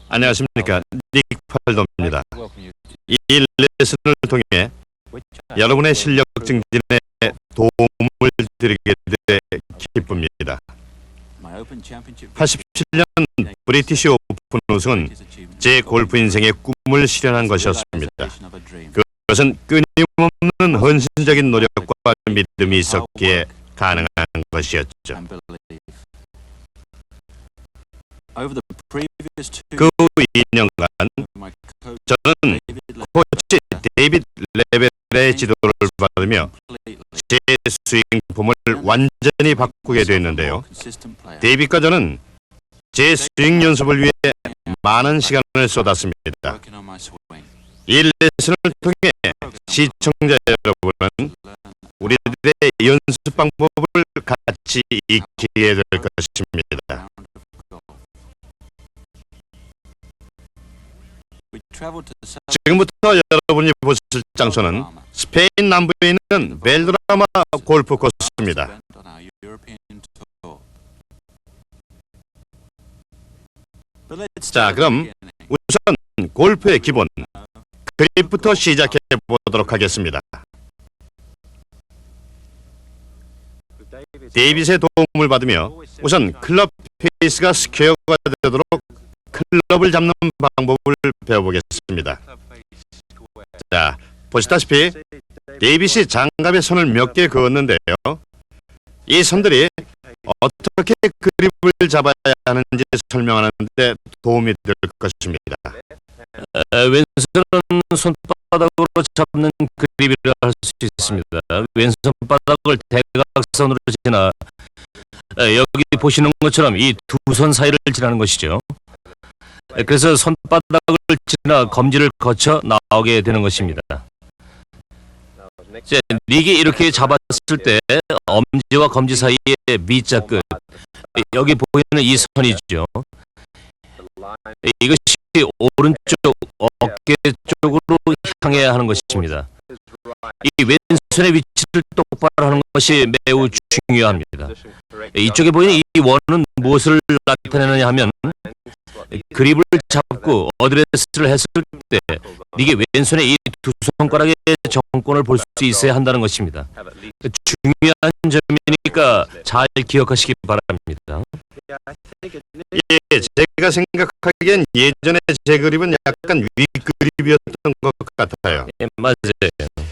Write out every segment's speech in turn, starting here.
안녕하십니까. 닉 팔도입니다. 이 레슨을 통해 여러분의 실력 증진에 도움을 드리게 돼 기쁩니다. 87년 브리티시 오픈 우승은 제 골프 인생의 꿈을 실현한 것이었습니다. 그것은 끊임없는 헌신적인 노력과 믿음이 있었기에 가능한 것이었죠. 그 후 2년간 저는 코치 데이빗 레벨의 지도를 받으며 제 스윙 폼을 완전히 바꾸게 됐는데요. 데이빗과 저는 제 스윙 연습을 위해 많은 시간을 쏟았습니다. 이 레슨을 통해 시청자 여러분은 우리들의 연습 방법을 같이 익히게 될 것입니다. 지금부터 여러분이 보실 장소는 스페인 남부에 있는 벨드라마 골프 코스입니다. 자, 그럼 우선 골프의 기본 그립부터 시작해 보도록 하겠습니다. 데이빗의 도움을 받으며 우선 클럽 페이스가 스퀘어가 되도록 클럽을 잡는 방법을 배워보겠습니다. 자, 보시다시피 데이빗이 장갑에 손을 몇 개 그었는데요. 이 손들이 어떻게 그립을 잡아야 하는지 설명하는 데 도움이 될 것입니다. 왼손은 손바닥으로 잡는 그립이라 할 수 있습니다. 왼손바닥을 대각선으로 지나 여기 보시는 것처럼 이 두 손 사이를 지나는 것이죠. 그래서 손바닥을 지나 검지를 거쳐 나오게 되는 것입니다. 이제 닉이 이렇게 잡았을 때 엄지와 검지 사이에 B자 끝, 여기 보이는 이 선이죠. 이것이 오른쪽 어깨 쪽으로 향해야 하는 것입니다. 이 왼손의 위치를 똑바로 하는 것이 매우 중요합니다. 이쪽에 보이는 이 원은 무엇을 나타내느냐 하면 그립을 잡고 어드레스를 했을 때 이게 왼손의 이 두 손가락의 정권을 볼 수 있어야 한다는 것입니다. 중요한 점이니까 잘 기억하시기 바랍니다. 예, 제가 생각하기엔 예전에 제 그립은 약간 윗그립이었던 것 같아요. 예, 맞아요.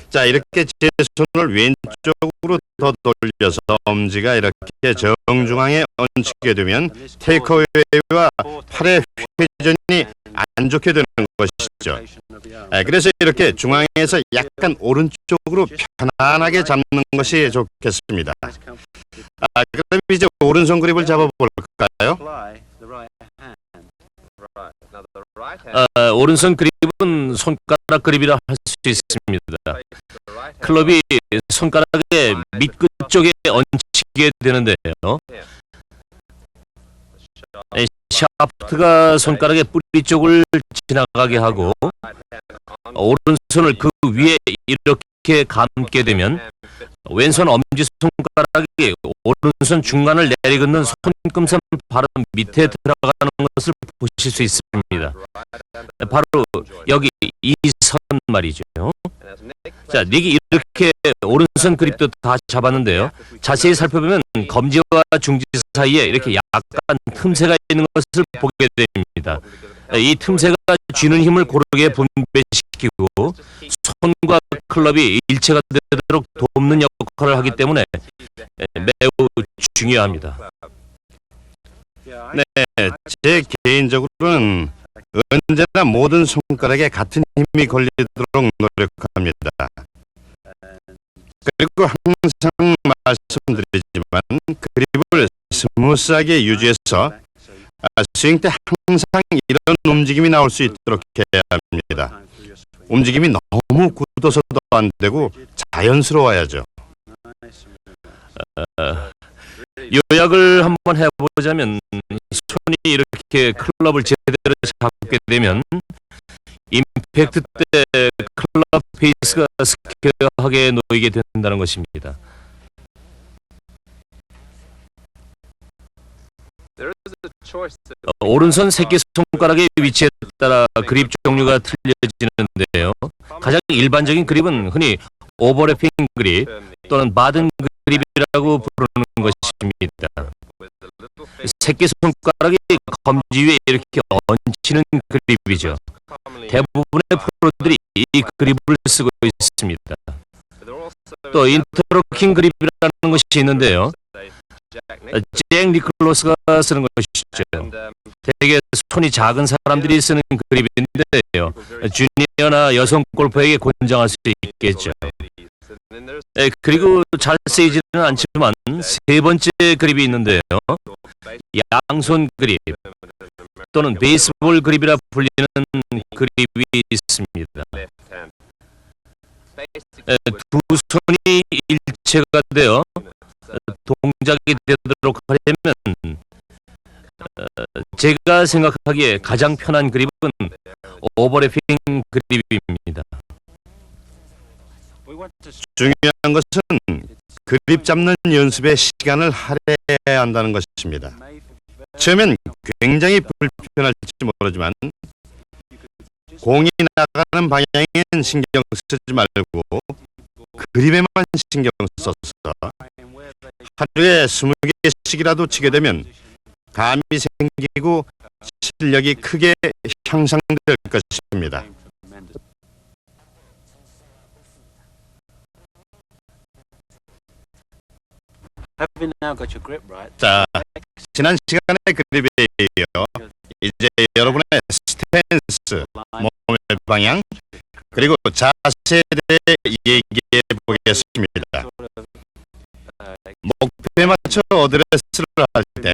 자, 이렇게 제 손을 왼쪽으로 더 돌려서 엄지가 이렇게 정중앙에 얹히게 되면 테이크어웨이와 팔의 회전이 안 좋게 되는 것이죠. 그래서 이렇게 중앙에서 약간 오른쪽으로 편안하게 잡는 것이 좋겠습니다. 그럼 이제 오른손 그립을 잡아볼까요? 오른손 그립은 손가락 그립이라 할 수 있습니다. 클럽이 손가락의 밑끝 쪽에 얹히게 되는데요. 샤프트가 손가락의 뿌리 쪽을 지나가게 하고 오른손을 그 위에 이렇게 감게 되면 왼손 엄지손가락이 오른손 중간을 내리긋는 손금선 바로 밑에 들어가는 것을 보실 수 있습니다. 바로 여기 이 선 말이죠. 자, 닉이 이렇게 오른손 그립도 다 잡았는데요. 자세히 살펴보면 검지와 중지 사이에 이렇게 약간 틈새가 있는 것을 보게 됩니다. 이 틈새가 쥐는 힘을 고르게 분배시키고 손과 클럽이 일체가 되도록 돕는 역할을 하기 때문에 매우 중요합니다. 네, 제 개인적으로는 언제나 모든 손가락에 같은 힘이 걸리도록 노력합니다. 그리고 항상 말씀드리지만 그립을 스무스하게 유지해서 스윙 때 항상 이런 움직임이 나올 수 있도록 해야 합니다. 움직임이 너무 굳어서도 안 되고 자연스러워야죠. 요약을 한번 해보자면 손이 이렇게 클럽을 제대로 잡게 되면 임팩트 때 클럽 페이스가 스퀘어하게 놓이게 된다는 것입니다. 오른손 새끼손가락의 위치에 따라 그립 종류가 틀려지는데요. 가장 일반적인 그립은 흔히 오버래핑 그립 또는 바든 그립이라고 부르는 것입니다. 새끼손가락이 검지 위에 이렇게 얹히는 그립이죠. 대부분의 프로들이 이 그립을 쓰고 있습니다. 또 인터로킹 그립이라는 것이 있는데요. 잭 니클로스가 쓰는 것이죠. 되게 손이 작은 사람들이 쓰는 그립인데요. 주니어나 여성 골퍼에게 권장할 수 있겠죠. 그리고 잘 쓰이지는 않지만 세 번째 그립이 있는데요. 양손 그립 또는 베이스볼 그립이라 불리는 그립이 있습니다. 두 손이 일체가 되어 동작이 되도록 하려면 제가 생각하기에 가장 편한 그립은 오버래핑 그립입니다. 중요한 것은 그립 잡는 연습에 시간을 할애해야 한다는 것입니다. 처음엔 굉장히 불편할지 모르지만 공이 나가는 방향엔 신경 쓰지 말고 그립에만 신경 써서 하루에 20개씩이라도 치게 되면 감이 생기고 실력이 크게 향상될 것입니다. 자, 지난 시간의 그립에 이어 이제 여러분의 스탠스, 몸의 방향, 그리고 자세에 대해 얘기해 보겠습니다. 목표에 맞춰 어드레스를 할 때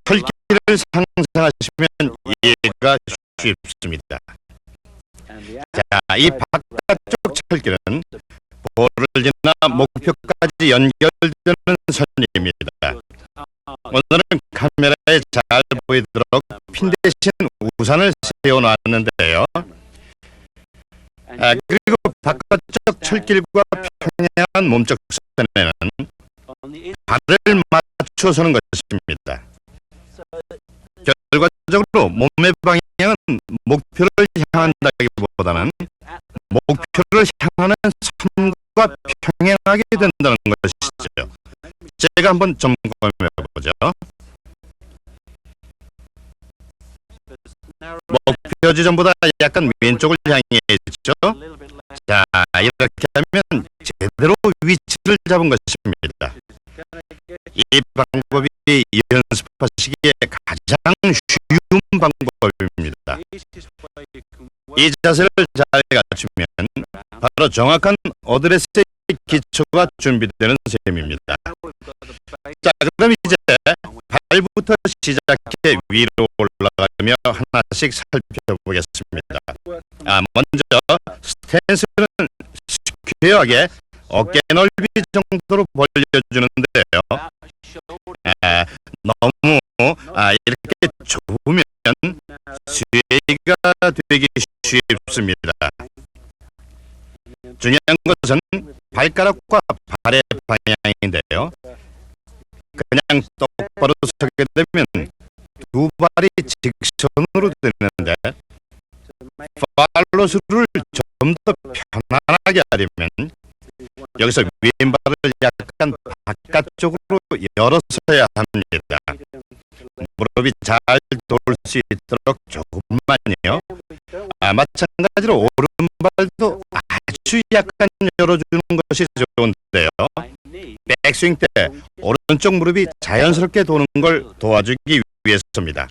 철길을 상상하시면 이해가 쉽습니다. 자, 이 바깥쪽 철길은 볼을 지나 목표까지 연결되는 선입니다. 오늘은 카메라에 잘 보이도록 핀 대신 우산을 세워놨는데요. 그리고 바깥쪽 철길과 평행한 몸쪽 선에는 발을 맞춰 서는 것입니다. 결과적으로 몸의 방향은 목표를 향한다기보다는 목표를 향하는 선과 평행하게 된다는 것이죠. 제가 한번 점검해 보죠. 목표 지점보다 약간 왼쪽을 향해 있죠. 자, 이렇게 하면 제대로 위치를 잡은 것입니다. 이 방법이 연습하시기에 가장 쉬운 방법입니다. 이 자세를 잘 갖추면 바로 정확한 어드레스의 기초가 준비되는 셈입니다. 자, 그럼 이제 발부터 시작해 위로 올라가며 하나씩 살펴보겠습니다. 먼저 스탠스는 스퀘어하게 어깨 넓이 정도로 벌려주는데요. 너무 이렇게 좁으면 스웨이가 되기 쉽습니다. 중요한 것은 발가락과 발의 방향인데요. 그냥 똑바로 서게 되면 두 발이 직선으로 되는데 팔로스를 좀 더 편안하게 하려면 여기서 왼발을 약간 바깥쪽으로 열어서야 합니다. 무릎이 잘 돌 수 있도록 조금만요. 마찬가지로 오른발도 아주 약간 열어주는 것이 좋은데요. 백스윙 때 오른쪽 무릎이 자연스럽게 도는 걸 도와주기 위해서입니다.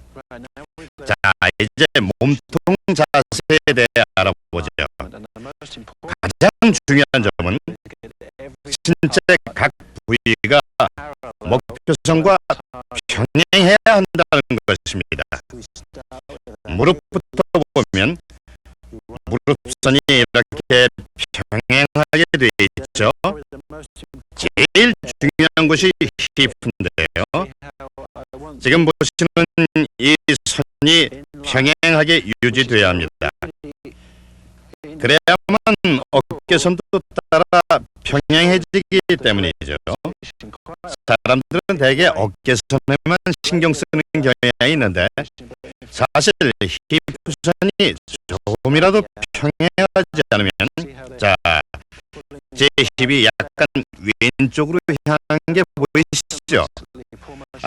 자, 이제 몸통 자세에 대해 알아보죠. 가장 중요한 점은 신체 각 부위가 목표선과 평행해야 한다는 것입니다. 무릎부터 보면 무릎선이 이렇게 평행하게 되어 있죠. 제일 중요한 것이 힙인데요. 지금 보시는 이 선이 평행하게 유지되어야 합니다. 그래야만 어깨선도 따라 평행해지기 때문이죠. 사람들은 대개 어깨선에만 신경 쓰는 경향이 있는데 사실 힙선이 조금이라도 평행하지 않으면 자, 제 힙이 약간 왼쪽으로 향한 게 보이시죠?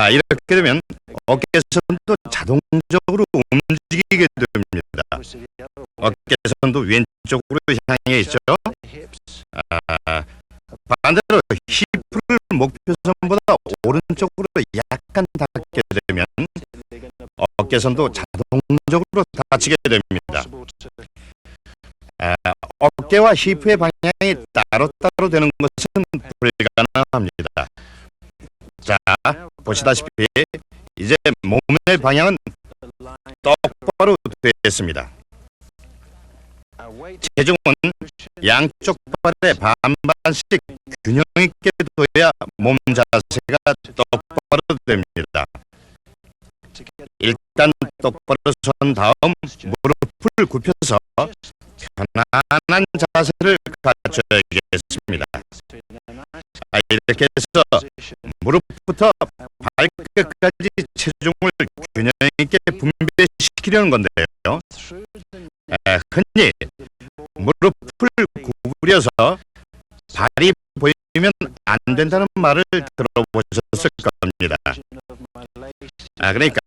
이렇게 되면 어깨선도 자동적으로 움직이게 됩니다. 어깨선도 왼쪽으로 향해 있죠. 반대로 힙을 목표선보다 오른쪽으로 약간 닿게 되면 어깨선도 자동적으로 닫히게 됩니다. 어깨와 힙의 방향이 따로따로 되는 것은 불가능합니다. 자, 보시다시피 이제 몸의 방향은 똑바로 되었습니다. 체중은 양쪽 발에 반반씩 균형 있게 둬야 몸 자세가 똑바로 됩니다. 일단 똑바로 선 다음 무릎을 굽혀서 편안한 자세를 갖춰야겠습니다. 이렇게 해서 무릎부터 발끝까지 체중을 균형 있게 분배시키려는 건데요. 흔히 무릎을 구부려서 발이 보이면 안 된다는 말을 들어보셨을 겁니다. 그러니까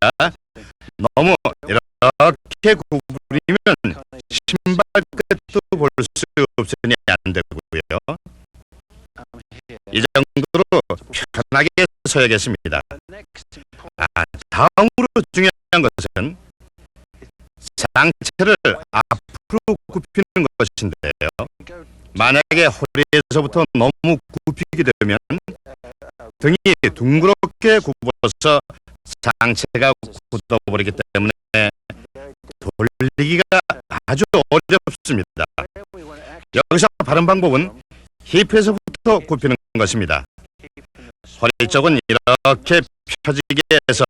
너무 이렇게 구부리면 신발 끝도 볼 수 없으니 안 되고요. 이 정도로 편하게 서야겠습니다. 다음으로 중요한 것은 상체를 앞으로 굽히는 것인데요. 만약에 허리에서부터 너무 굽히게 되면 등이 둥그렇게 굽어서 상체가 굳어버리기 때문에 돌리기가 아주 어렵습니다. 여기서 바른 방법은 힙에서부터 굽히는 것입니다. 허리 쪽은 이렇게 펴지게 해서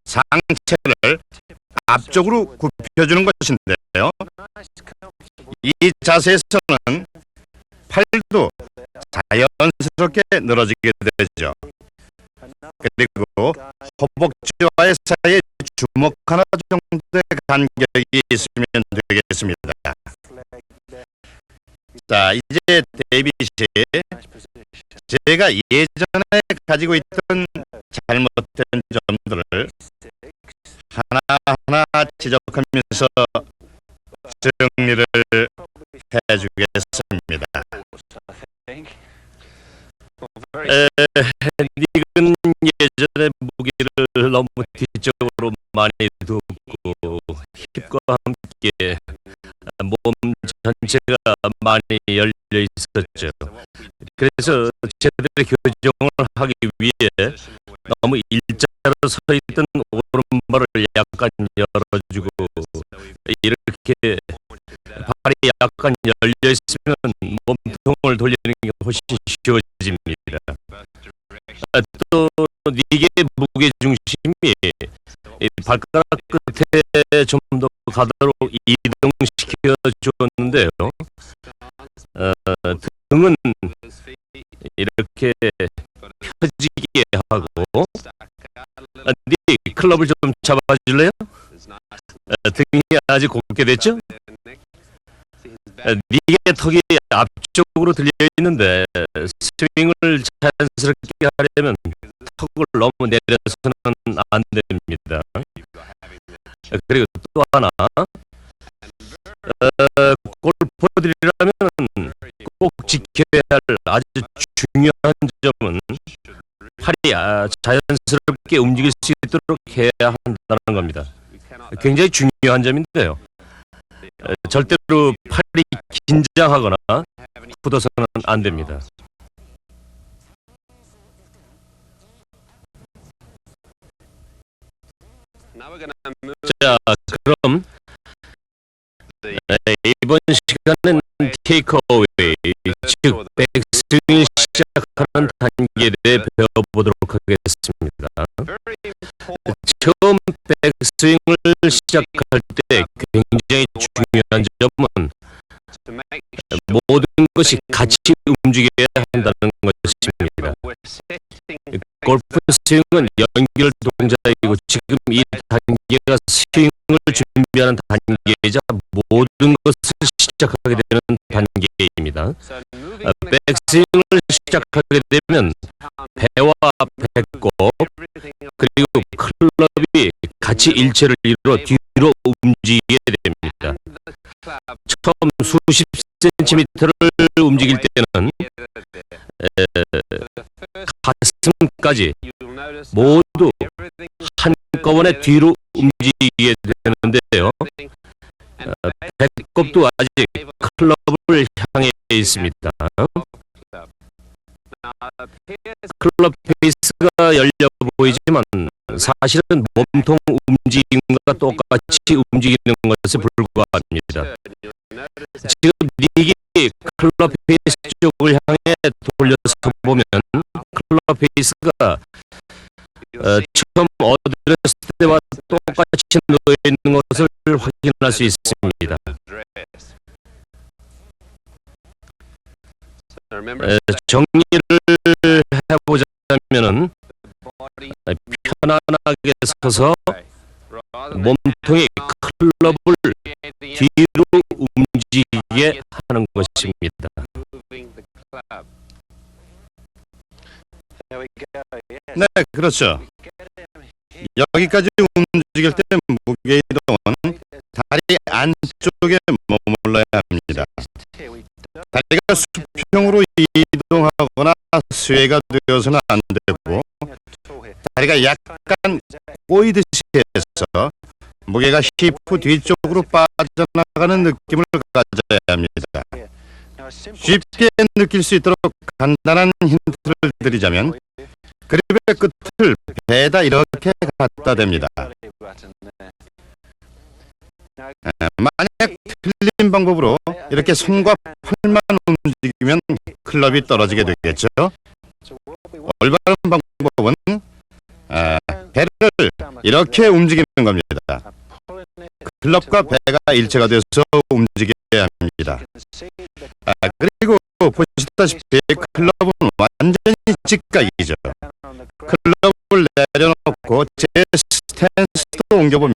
상체를 앞쪽으로 굽혀주는 것인데요. 이 자세에서는 팔도 자연스럽게 늘어지게 되죠. 그리고 허벅지와의 사이에 주먹 하나 정도의 간격이 있으면 되겠습니다. 자, 이제 데이빗이 제가 예전에 가지고 있던 잘못된 점들을 하나하나 지적하면서 정리를 해주겠습니다. 닉은 예전에 무기를 너무 뒤쪽으로 많이 두고 힙과 함께 몸 전체가 많이 열려 있었죠. 그래서 제대로 교정을 하기 위해 너무 일자로 서 있던 오른발을 약간 열어주고 이렇게 발이 약간 열려 있으면 몸통을 돌리는 게 훨씬 쉬워집니다. 또 닉의 무게 중심이 발가락 끝에 좀 더 가도록 이동시켜 주었는데요. 등은 이렇게 펴지게 하고 닉 클럽을 좀 잡아줄래요? 등이 아직 곱게 됐죠? 닉의 턱이 앞쪽으로 들려 있는데 스윙을 자연스럽게 하려면 턱을 너무 내려서는 안 됩니다. 그리고 또 하나, 골퍼들이라면 꼭 지켜야 할 아주 중요한 점은 팔이 자연스럽게 움직일 수 있도록 해야 한다는 겁니다. 굉장히 중요한 점인데요. 절대로 팔이 긴장하거나 굳어서는 안 됩니다. 자, 그럼 이번 시간은 테이크어웨이, 즉 백스윙을 시작하는 단계에 대해 배워보도록 하겠습니다. 처음 백스윙을 시작할 때 굉장히 중요한 점은 모든 것이 같이 움직여야 한다는 것입니다. 골프 스윙은 연결 동작이고 지금 이 단계가 스윙을 준비하는 단계이자 모든 것을 시작하게 되는 단계입니다. 백스윙을 시작하게 되면 배와 배꼽 그리고 클럽이 같이 일체를 이루어 뒤로 움직이게 됩니다. 처음 수십 센티미터를 움직일 때는 가슴까지 모두 한꺼번에 뒤로 움직이게 되는데요. 배꼽도 아직 클럽을 향해 있습니다. 클럽 페이스가 열려 보이지만 사실은 몸통 움직임과 똑같이 움직이는 것에 불과합니다. 지금 닉이 클럽 페이스 쪽을 향해 돌려서 보면 클럽 페이스가 처음 어드레스 때와 똑같이 놓여 있는 것을 확인할 수 있습니다. 정리를 해보자면은 편안하게 서서 몸통이 클럽을 뒤로 움직이게 하는 것입니다. 네, 그렇죠. 여기까지 움직일 때 무게 이동은 다리 안쪽에 머물러야 합니다. 다리가 수평으로 이동하거나 스웨이가 되어서는 안 되고 다리가 약간 꼬이듯이 해서 무게가 힙 뒤쪽으로 빠져나가는 느낌을 가져야 합니다. 쉽게 느낄 수 있도록 간단한 힌트를 드리자면 그립의 끝을 배에다 이렇게 갖다 댑니다. 만약 틀린 방법으로 이렇게 손과 팔만 움직이면 클럽이 떨어지게 되겠죠. 올바른 방법은 배를 이렇게 움직이는 겁니다. 클럽과 배가 일체가 돼서 움직여야 합니다. 그리고 보시다시피 클럽은 완전히 직각이죠. 클럽을 내려놓고 제 스탠스로 옮겨보면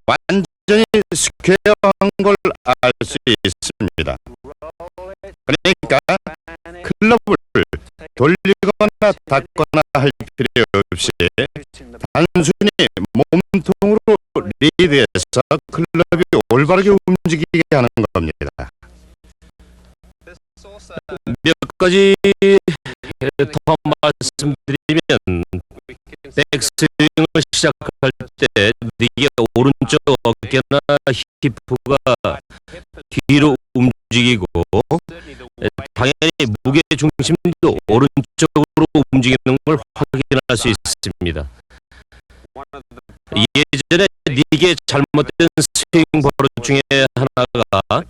완전히 스퀘어한 걸 알 수 있습니다. 그러니까 클럽을 돌리거나 닫거나 할 필요 없이 단순히 몸통으로 리드해서 클럽이 올바르게 움직이게 하는 겁니다. 몇 가지 더 말씀드리면 백스윙을 시작할 때 이게 오른쪽 어깨나 힙가 뒤로 움직이고 당연히 무게 중심도 오른쪽으로 움직이는 걸 확인할 수 있습니다. 예전에 닉의 잘못된 스윙 버릇 중에 하나가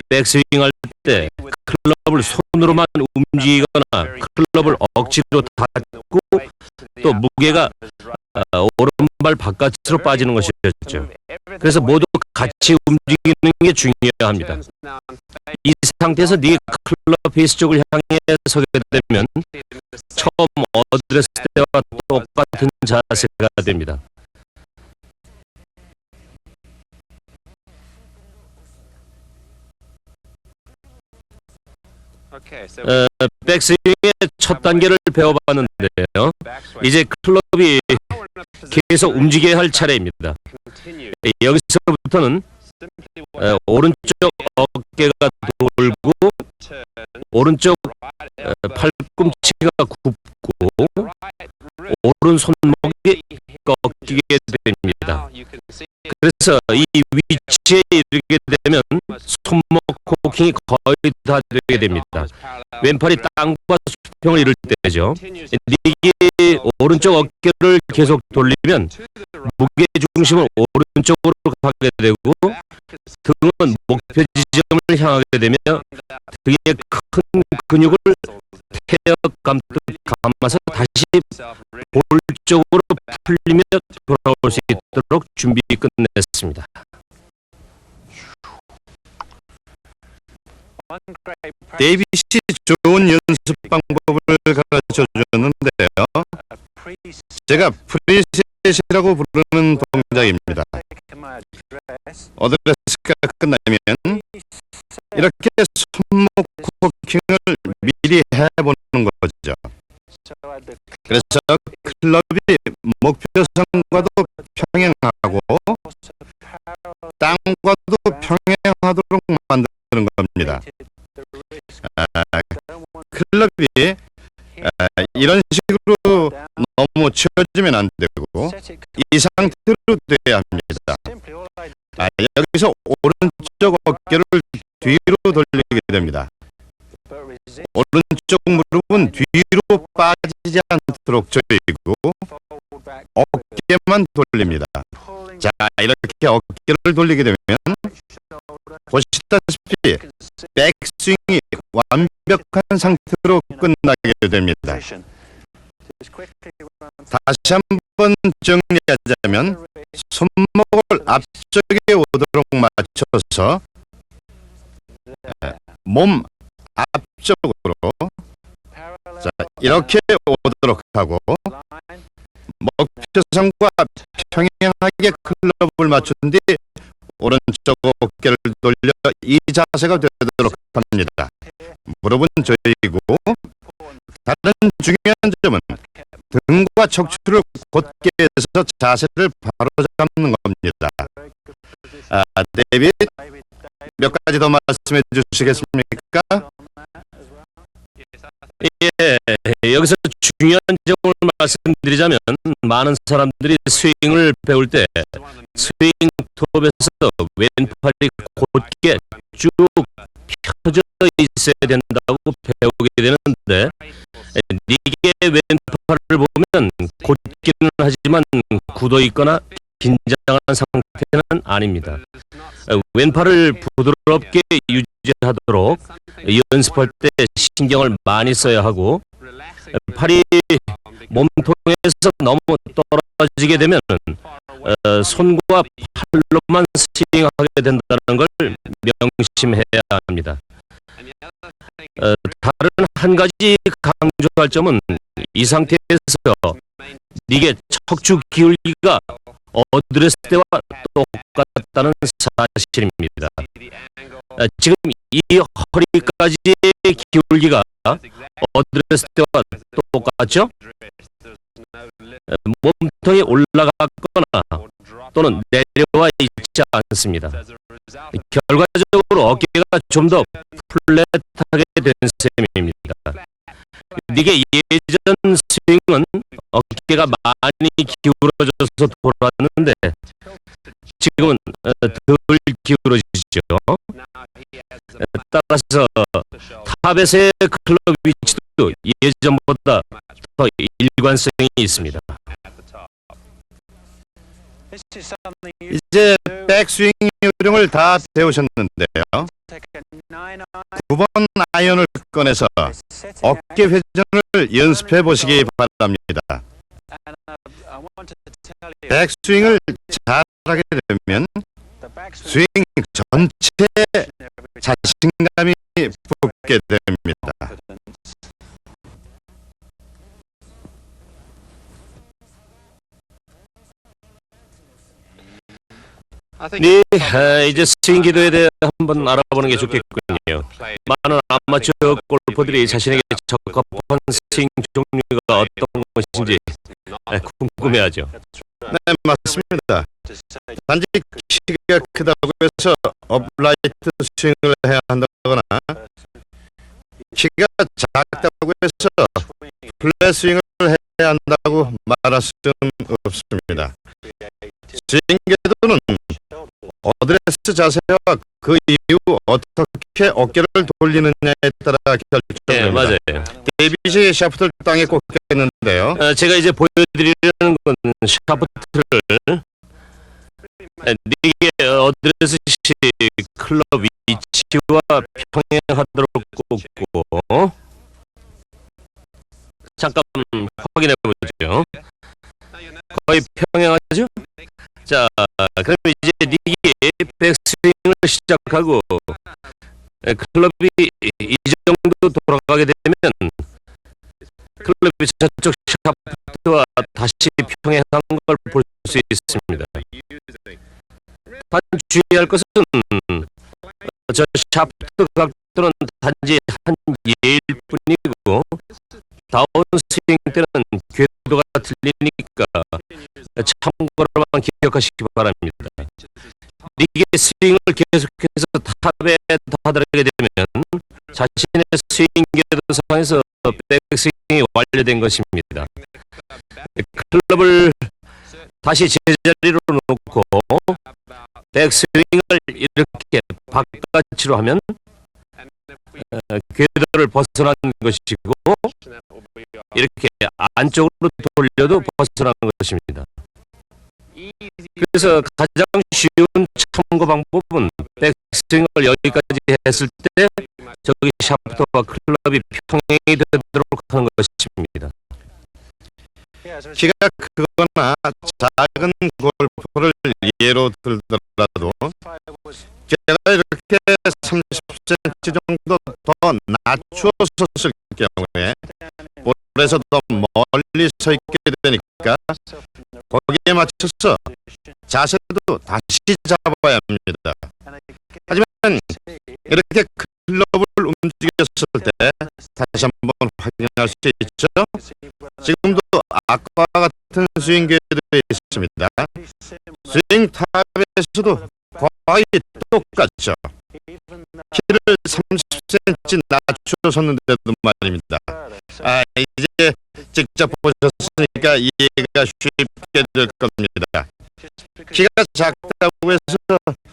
백스윙 할 때 클럽을 손으로만 움직이거나 클럽을 억지로 닫고 또 무게가 오른발 바깥으로 빠지는 것이었죠. 그래서 모두 같이 움직이는 게 중요합니다. 이 상태에서 닉 클럽 페이스 쪽을 향해 서게 되면 처음 어드레스 때와 똑같은 자세가 됩니다. 백스윙의 첫 단계를 배워봤는데요. 이제 클럽이 계속 움직여야 할 차례입니다. 여기서부터는 오른쪽 어깨가 돌고 오른쪽 팔꿈치가 굽고 오른 손목이 꺾이게 됩니다. 그래서 이 위치에 이르게 되면 손목 코킹이 거의 다 되게 됩니다. 왼팔이 땅과 수평을 이룰 때죠. 닉이 오른쪽 어깨를 계속 돌리면 무게 중심은 오른쪽으로 가게 되고 등은 목표 지점을 향하게 되며 등의 큰 근육을 태어 감듯 감아서 다시 볼 쪽으로 풀리며 돌아올 수 있도록 준비 끝냈습니다. 데이빗이 좋은 연습 방법을 가르쳐 줬는데요. 제가 프리셋이라고 부르는 동작입니다. 어드레스가 끝나면 이렇게 손목 코킹을 미리 해보는 거죠. 그래서 클럽이 목표선과도 평행하고 땅과도 평행하도록 만드는 겁니다. 클럽이 이런 식으로 너무 치워지면 안 되고 이 상태로 돼야 합니다. 여기서 오른쪽 어깨를 뒤로 돌리게 됩니다. 오른쪽 무릎은 뒤로 빠지지 않도록 조이고 어깨만 돌립니다. 자, 이렇게 어깨를 돌리게 되면 보시다시피 백스윙이 완벽한 상태로 끝나게 됩니다. 다시 한번 정리하자면 손목을 앞쪽에 오도록 맞춰서 몸 앞쪽으로 자, 이렇게 오도록 하고 목표선과 평행하게 클럽을 맞춘 뒤 오른쪽 어깨를 돌려 이 자세가 되도록 합니다. 무릎은 조이고 다른 중요한 점은 등과 척추를 곧게 해서 자세를 바로 잡는 겁니다. 데이빗, 몇 가지 더 말씀해 주시겠습니까? 예, 여기서 중요한 점을 말씀드리자면 많은 사람들이 스윙을 배울 때 스윙 톱에서 왼팔이 곧게 쭉 펴져 있어야 된다고 배우게 되는데 이게 왼팔을 보면 곧기는 하지만 굳어 있거나 긴장한 상태는 아닙니다. 왼팔을 부드럽게 유지하도록 연습할 때 신경을 많이 써야 하고 팔이 몸통에서 너무 떨어지게 되면 손과 팔로만 스윙하게 된다는 걸 명심해야 합니다. 다른 한 가지 강조할 점은 이 상태에서 이게 척추 기울기가 어드레스 때와 똑같다는 사실입니다. 지금 이 허리까지의 기울기가 어드레스 때와 똑같죠? 몸통이 올라갔거나 또는 내려와 있지 않습니다. 결과적으로 어깨가 좀 더 플랫하게 된 셈입니다. 이게 예전 스윙은 어깨가 많이 기울어져서 돌았는데 지금은 덜 기울어지죠. 따라서 탑에서의 클럽 위치도 예전보다 더 일관성이 있습니다. 이제 백스윙 요령을 다 배우셨는데요. 9번 아이언을 꺼내서 어깨 회전을 연습해 보시기 바랍니다. 백스윙을 잘하게 되면 스윙 전체에 자신감이 붙게 됩니다. 네, 이제 스윙 기도에 대해 한번 알아보는 게 좋겠군요. 많은 아마추어 골퍼들이 자신에게 적합한 스윙 종류가 어떤 것인지 궁금해하죠. 네, 맞습니다. 단지 키가 크다고 해서 업라이트 스윙을 해야 한다거나 키가 작다고 해서 플랫 스윙을 해야 한다고 말할 수는 없습니다. 스윙 궤도는 어드레스 자세와 그 이후 어떻게 어깨를 돌리느냐에 따라 결정됩니다. 네, 맞아요. 데이빗이 샤프트를 땅에 꽂혔는데요. 제가 이제 보여드리려는 건 샤프트를 이게 어드레스 시 클럽 위치와 평행하도록 꽂고 잠깐 확인해 보죠. 거의 평행하죠? 자, 그럼 이제 이게 백스윙을 시작하고 클럽이 이 정도 돌아가게 되면 클럽이 저쪽 샤프트와 다시 평행한 걸 볼 수 있습니다. 단 주의할 것은 저 샤프트 각도는 단지 한 예일 뿐이고 다운스윙 때는 궤도가 틀리니까 참고로만 기억하시기 바랍니다. 이게 스윙을 계속해서 탑에 다다르게 되면 자신의 스윙 궤도상에서 백스윙이 완료된 것입니다. 클럽을 다시 제자리로 놓고 백스윙을 이렇게 바깥으로 하면 궤도를 벗어난 것이고 이렇게 안쪽으로 돌려도 벗어나는 것입니다. 그래서 가장 쉬운 참고 방법은 백스윙을 여기까지 했을 때 저기 샤프트와 클럽이 평행이 되도록 하는 것입니다. 키가 크거나 작은 골프를 예로 들더라도 제가 이렇게 30cm 정도 더 낮추어서 쓸 경우에 볼에서 더 멀리 서 있게 되니까 거기에 맞춰서 자세도 다시 잡아야 합니다. 하지만 이렇게 클럽을 움직였을 때 다시 한번 확인할 수 있죠. 지금도 아까 같은 스윙 궤도에 있습니다. 스윙 탑에서도 거의 똑같죠. 키를 30cm 낮춰섰는데도 말입니다. 이제 직접 보셨으니까 이해가 쉽게 될 겁니다. 키가 작다고 해서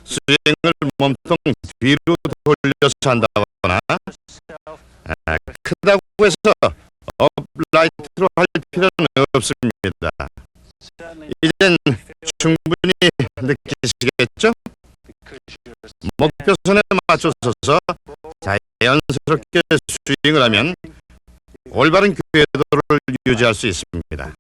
스윙을 몸통 뒤로 돌려서 한다거나 크다고 해서 업라이트로 할 필요는 없습니다. 이젠 충분히 느끼시겠죠? 목표선에 맞춰서서 자연스럽게 스윙을 하면 올바른 궤도를 유지할 수 있습니다.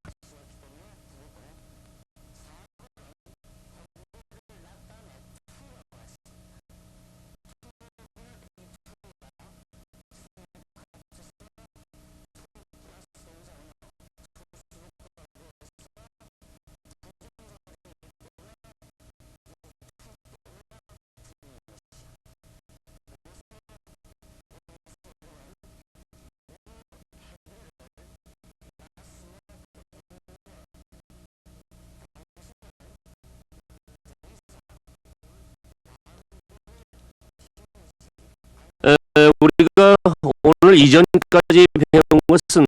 우리가 오늘 이전까지 배운 것은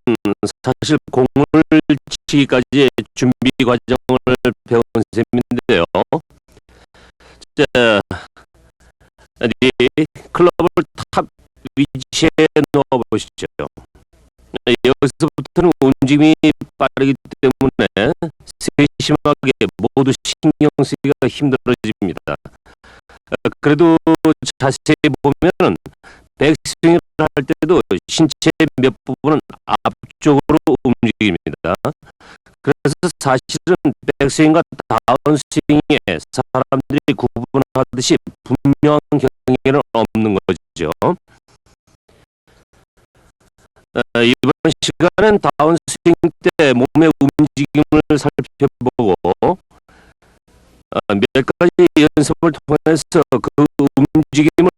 사실 공을 치기까지의 준비 과정을 배운 셈인데요. 자, 클럽을 탑 위치에 넣어보시죠. 여기서부터는 움직임이 빠르기 때문에 세심하게 모두 신경 쓰기가 힘들어집니다. 그래도 자세히 보면은 백스윙을 할 때도 신체의 몇 부분은 앞쪽으로 움직입니다. 그래서 사실은 백스윙과 다운스윙에 사람들이 구분하듯이 분명한 경계는 없는 거죠. 이번 시간은 다운스윙 때 몸의 움직임을 살펴보고 몇 가지 연습을 통해서 그 움직임을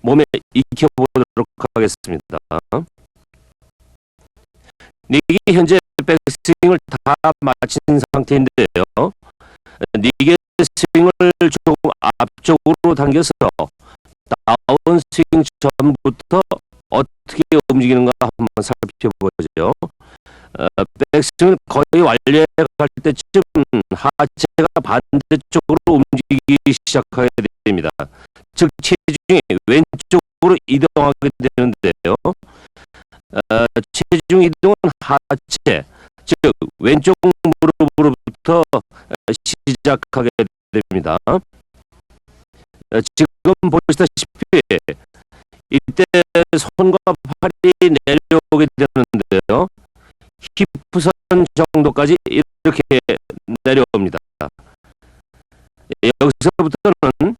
몸에 익혀보도록 하겠습니다. 닉이 현재 백스윙을 다 마친 상태인데요. 닉의 스윙을 조금 앞쪽으로 당겨서 다운스윙 전부터 어떻게 움직이는가 한번 살펴보죠. 백스윙 거의 완료해 갈 때쯤 하체가 반대쪽으로 움직이기 시작하게 됩니다. 즉 체중이 왼쪽으로 이동하게 되는데요. 체중 이동은 하체, 즉 왼쪽 무릎으로부터 시작하게 됩니다. 지금 보시다시피 이때 손과 팔이 내려오게 되는데요. 힙선 정도까지 이렇게 내려옵니다. 여기서부터는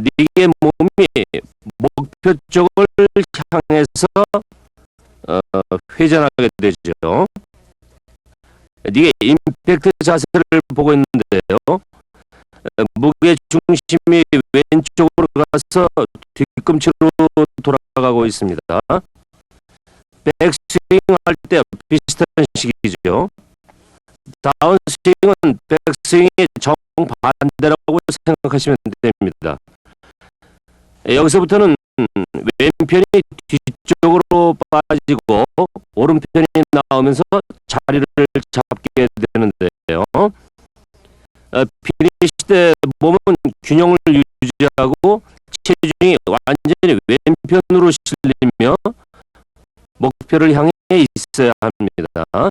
닉의 몸이 목표 쪽을 향해서 회전하게 되죠. 이게 임팩트 자세를 보고 있는데요. 무게 중심이 왼쪽으로 가서 뒤꿈치로 돌아가고 있습니다. 백스윙 할 때 비슷한 식이죠. 다운스윙은 백스윙이 정반대라고 생각하시면 됩니다. 여기서부터는 왼편이 뒤쪽으로 빠지고 오른편이 나오면서 자리를 잡게 되는데요. 피니시 때 몸은 균형을 유지하고 체중이 완전히 왼편으로 실리며 목표를 향해 있어야 합니다.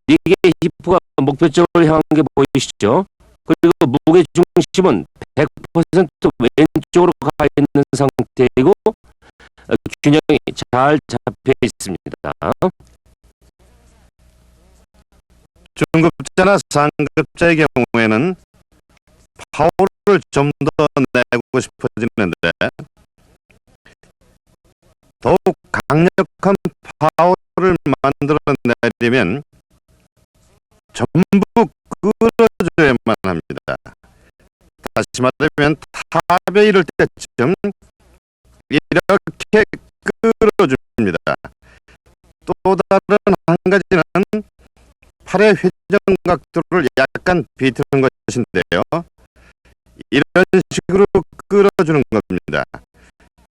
이게 히프가 목표 쪽을 향한 게 보이시죠? 그리고 무게 중심은 100% 왼쪽으로 가 있는 상태이고 균형이 잘 잡혀 있습니다. 중급자나 상급자의 경우에는 파워를 좀 더 내고 싶어지는데 더욱 강력한 파워를 만들어내려면 전부 끌어줘야만 합니다. 다시 말하면 탑에 이를 때쯤 이렇게 끌어줍니다. 또 다른 한 가지는 팔의 회전 각도를 약간 비트는 것인데요. 이런 식으로 끌어주는 겁니다.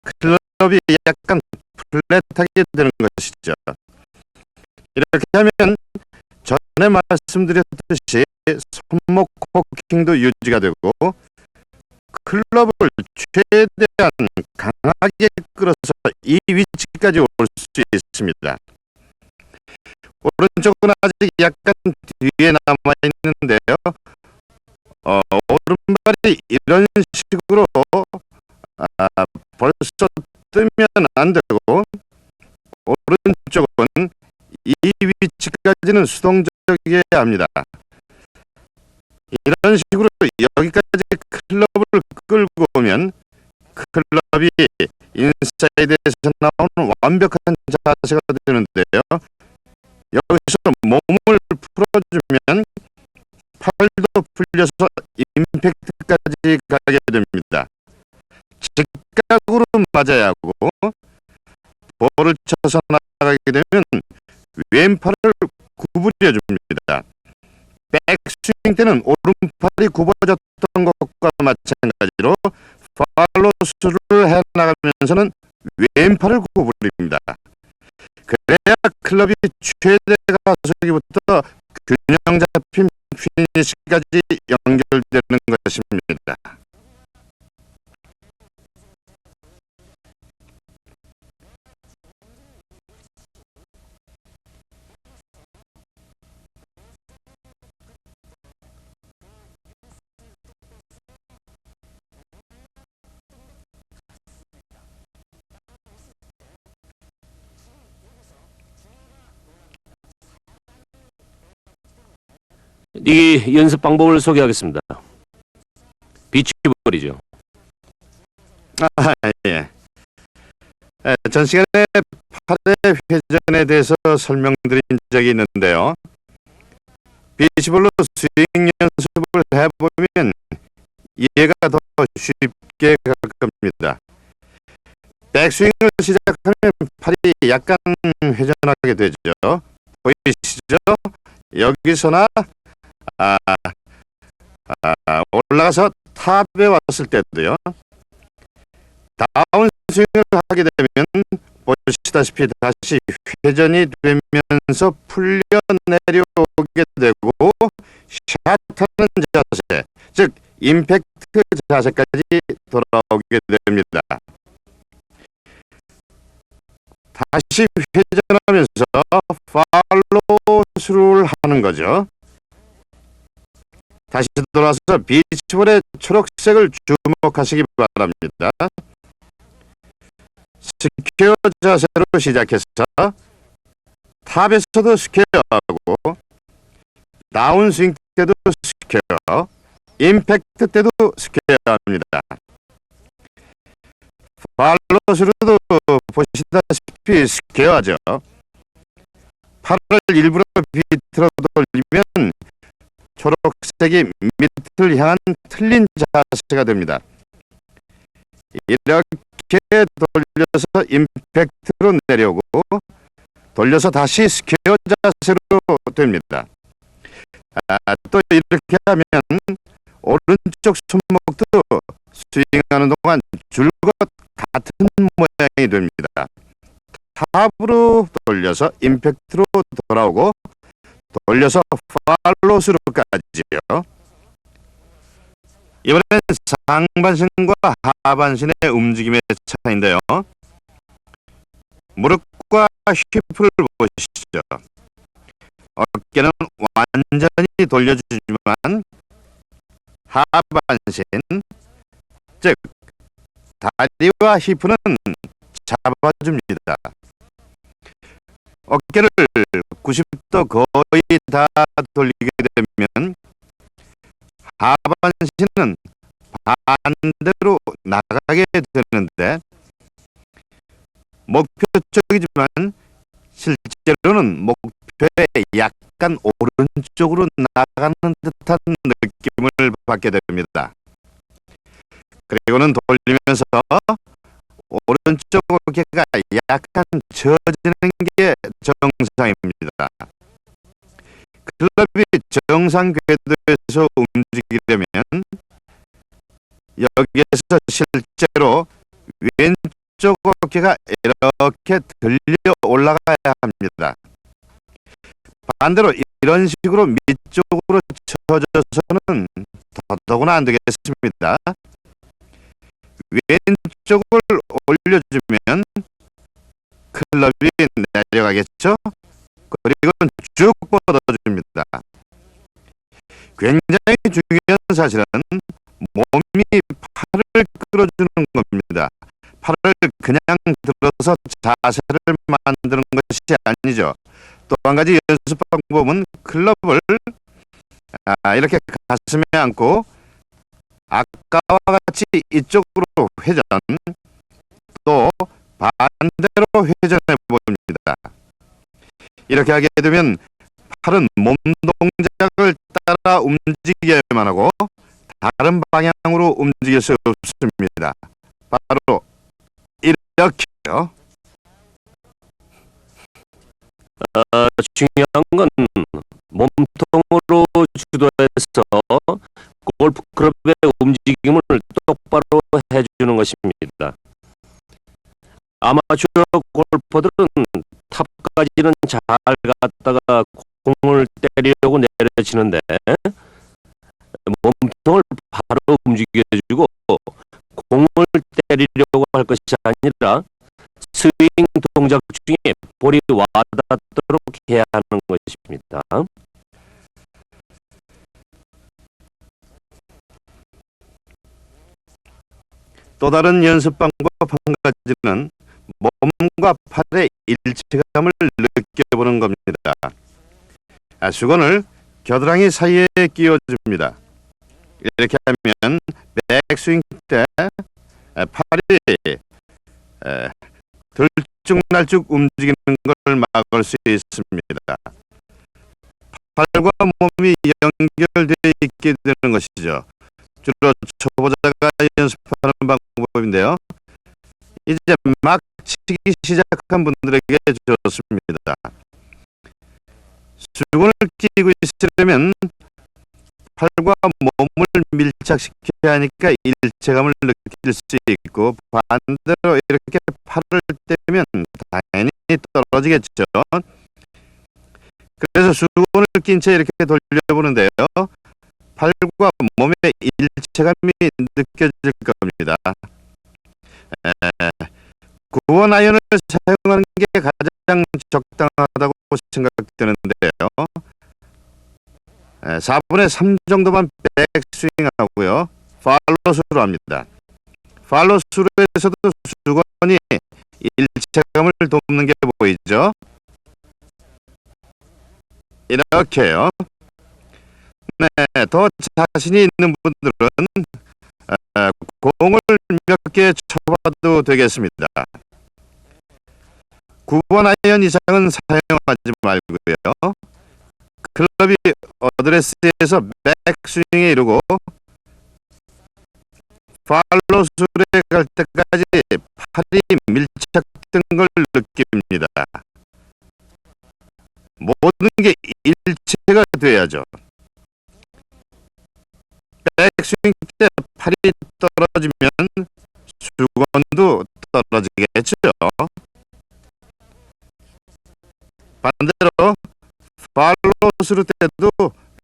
클럽이 약간 플랫하게 되는 것이죠. 이렇게 하면 전에 말씀드렸듯이 손목 코킹도 유지가 되고 클럽을 최대한 강하게 끌어서 이 위치까지 올 수 있습니다. 오른쪽은 아직 약간 뒤에 남아 있는데요. 오른발이 이런 식으로 벌써 뜨면 안 되고 오른쪽은 이 위치까지는 수동적이어야 합니다. 이런 식으로 여기까지 클럽을 끌고 오면 클럽이 인사이드에서 나오는 완벽한 자세가 되는데요. 여기서 몸을 풀어주면 팔도 풀려서 임팩트까지 가게 됩니다. 직각으로 맞아야 하고 볼을 쳐서 나가게 되면 왼팔을 구부려 줍니다. 백스윙 때는 오른팔이 굽어졌던 것과 마찬가지로 팔로스루를 해나가면서는 왼팔을 구부립니다. 그래야 클럽이 최대 가속기부터 균형 잡힌 피니시까지 연결되는 것입니다. 이 연습 방법을 소개하겠습니다. 비치볼이죠. 예. 전 시간에 팔의 회전에 대해서 설명드린 적이 있는데요. 비치볼로 스윙 연습을 해보면 이해가 더 쉽게 갈 겁니다. 백스윙을 시작하면 팔이 약간 회전하게 되죠. 보이시죠? 여기서나 올라가서 탑에 왔을 때도요. 다운스윙을 하게 되면 보시다시피 다시 회전이 되면서 풀려 내려오게 되고 샷하는 자세, 즉 임팩트 자세까지 돌아오게 됩니다. 다시 회전하면서 팔로우 스루를 하는 거죠. 다시 돌아서 비치볼의 초록색을 주목하시기 바랍니다. 스퀘어 자세로 시작해서 탑에서도 스퀘어하고 다운스윙 때도 스퀘어, 임팩트 때도 스퀘어합니다. 팔로스루도 보시다시피 스퀘어죠. 팔을 일부러 비틀어 돌리면 초록색이 밑을 향한 틀린 자세가 됩니다. 이렇게 돌려서 임팩트로 내려오고 돌려서 다시 스퀘어 자세로 됩니다. 또 이렇게 하면 오른쪽 손목도 스윙하는 동안 줄곧 같은 모양이 됩니다. 탑으로 돌려서 임팩트로 돌아오고 돌려서 팔로스루까지요. 이번엔 상반신과 하반신의 움직임의 차이인데요. 무릎과 힙을 보시죠. 어깨는 완전히 돌려주지만 하반신, 즉 다리와 힙은 잡아줍니다. 어깨를 90도 거의 다 돌리게 되면 하반신은 반대로 나가게 되는데 목표 쪽이지만 실제로는 목표에 약간 오른쪽으로 나가는 듯한 느낌을 받게 됩니다. 그리고는 돌리면서 오른쪽 어깨가 약간 처지는 게 정상입니다. 클럽이 정상 궤도에서 움직이려면 여기에서 실제로 왼쪽 어깨가 이렇게 들려 올라가야 합니다. 반대로 이런 식으로 밑쪽으로 처져서는 더더구나 안 되겠습니다. 왼쪽을 올려주면 클럽이 내려가겠죠. 그리고 쭉 뻗어줍니다. 굉장히 중요한 사실은 몸이 팔을 끌어주는 겁니다. 팔을 그냥 들어서 자세를 만드는 것이 아니죠. 또 한 가지 연습 방법은 클럽을 이렇게 가슴에 안고 아까와 같이 이쪽으로 회전, 또 반대로 회전해 봅니다. 이렇게 하게 되면 팔은 몸 동작을 따라 움직여야만 하고 다른 방향으로 움직일 수 없습니다. 바로 이렇게요. 중요한 건 몸통으로 주도해서 골프 클럽의 움직임을 똑바로 해주는 것입니다. 아마추어 골퍼들은 탑까지는 잘 갔다가 공을 때리려고 내려치는데 몸통을 바로 움직여주고 공을 때리려고 할 것이 아니라 스윙 동작 중에 볼이 와닿도록 해야 하는 것입니다. 또 다른 연습 방법 한 가지는 몸과 팔의 일체감을 느껴보는 겁니다. 수건을 겨드랑이 사이에 끼워줍니다. 이렇게 하면 백스윙 때 팔이 들쭉날쭉 움직이는 걸 막을 수 있습니다. 팔과 몸이 연결되어 있게 되는 것이죠. 주로 초보자가 연습하는 방법인데요. 이제 막 치기 시작한 분들에게 좋습니다. 수건을 끼고 있으려면 팔과 몸을 밀착시켜야 하니까 일체감을 느낄 수 있고, 반대로 이렇게 팔을 떼면 당연히 떨어지겠죠. 그래서 수건을 낀 채 이렇게 돌려보는데요. 팔과 몸의 일체감이 느껴질 겁니다. 9번 아이언을 사용하는 게 가장 적당하다고 생각되는데요. 4분의 3 정도만 백스윙하고요. 팔로스루로 합니다. 팔로스루에서도 수건이 일체감을 돕는 게 보이죠? 이렇게요. 네, 더 자신이 있는 분들은 공을 몇 개 쳐봐도 되겠습니다. 9번 아이언 이상은 사용하지 말고요. 클럽이 어드레스에서 백스윙에 이르고 팔로술에 갈 때까지 팔이 밀착된 걸 느낍니다. 모든 게 일체가 돼야죠. 백스윙 때 팔이 떨어지면 수건도 떨어지겠죠. 반대로 팔로스루 때도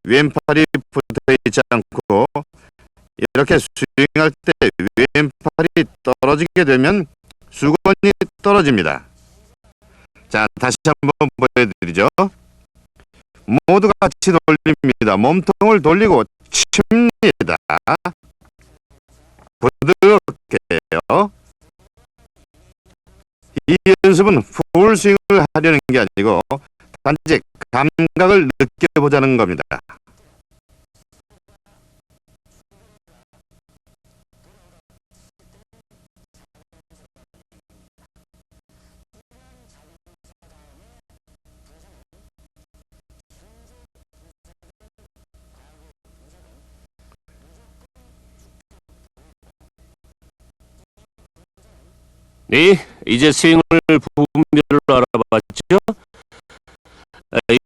왼팔이 붙어있지 않고 이렇게 스윙할 때 왼팔이 떨어지게 되면 수건이 떨어집니다. 자, 다시 한번 보여드리죠. 모두 같이 돌립니다. 몸통을 돌리고 칩니다. 부드럽게요. 이 연습은 풀스윙을 하려는 게 아니고 단지 감각을 느껴보자는 겁니다. 네, 이제 스윙을 부분별로 알아봤죠?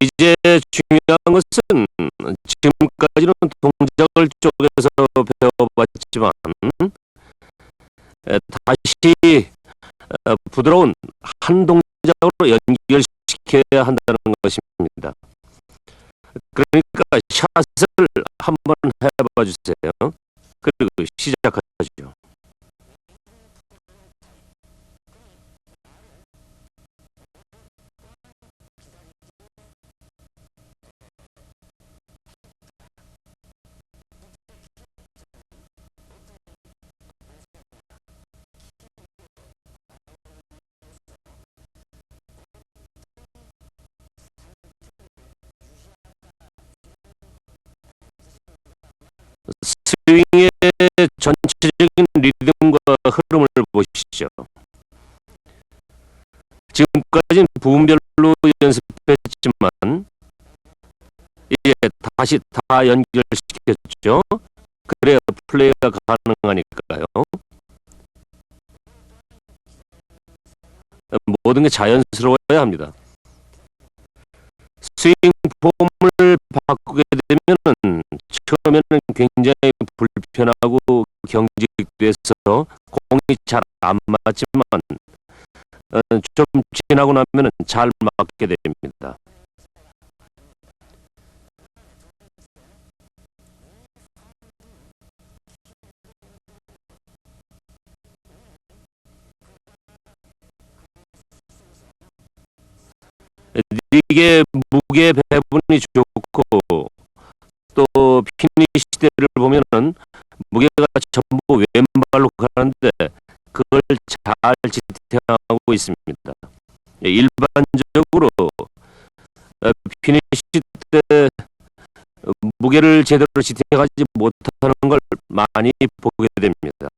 이제 중요한 것은 지금까지는 동작을 쪼개서 배워봤지만 다시 부드러운 한 동작으로 연결시켜야 한다는 것입니다. 그러니까 샷을 한번 해봐 주세요. 그리고 시작하죠. 스윙의 전체적인 리듬과 흐름을 보시죠. 지금까지는 부분별로 연습했지만 이제 다시 다 연결시켰죠. 그래야 플레이가 가능하니까요. 모든 게 자연스러워야 합니다. 스윙 폼을 바꾸게 되면은 처음에는 굉장히 불편하고 경직돼서 공이 잘 안 맞지만 좀 지나고 나면은 잘 맞게 됩니다. 이게 무게 배분이 좋고 또 피니시대를 보면은 무게가 전부 왼발로 가는데 그걸 잘 지탱하고 있습니다. 일반적으로 피니시 때 무게를 제대로 지탱하지 못하는 걸 많이 보게 됩니다.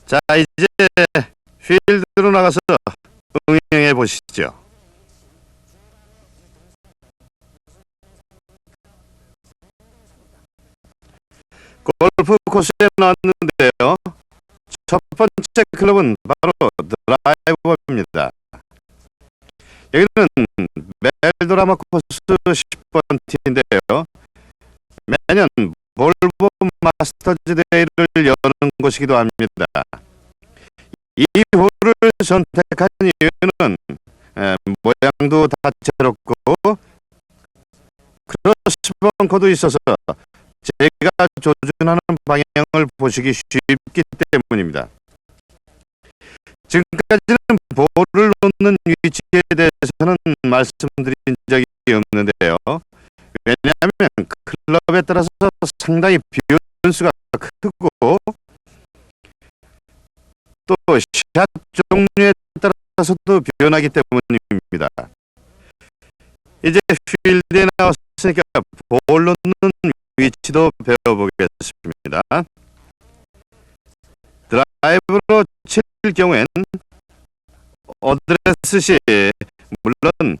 자, 이제 필드로 나가서 응용해 보시죠. 골프 코스에 나왔는데요. 첫 번째 클럽은 바로 드라이버입니다. 여기는 멜도라마 코스 10번 티인데요. 매년 볼보 마스터즈 대회를 여는 곳이기도 합니다. 이 홀을 선택한 이유는 모양도 다채롭고 크로스 벙커도 있어서 제가 조준하는 방향을 보시기 쉽기 때문입니다. 지금까지는 볼을 놓는 위치에 대해서는 말씀드린 적이 없는데요. 왜냐하면 클럽에 따라서 상당히 변수가 크고 또 샷 종류에 따라서도 변하기 때문입니다. 이제 필드에 나왔으니까 볼 놓는 위치도 배워보겠습니다. 드라이브로 칠 경우엔 어드레스 시 물론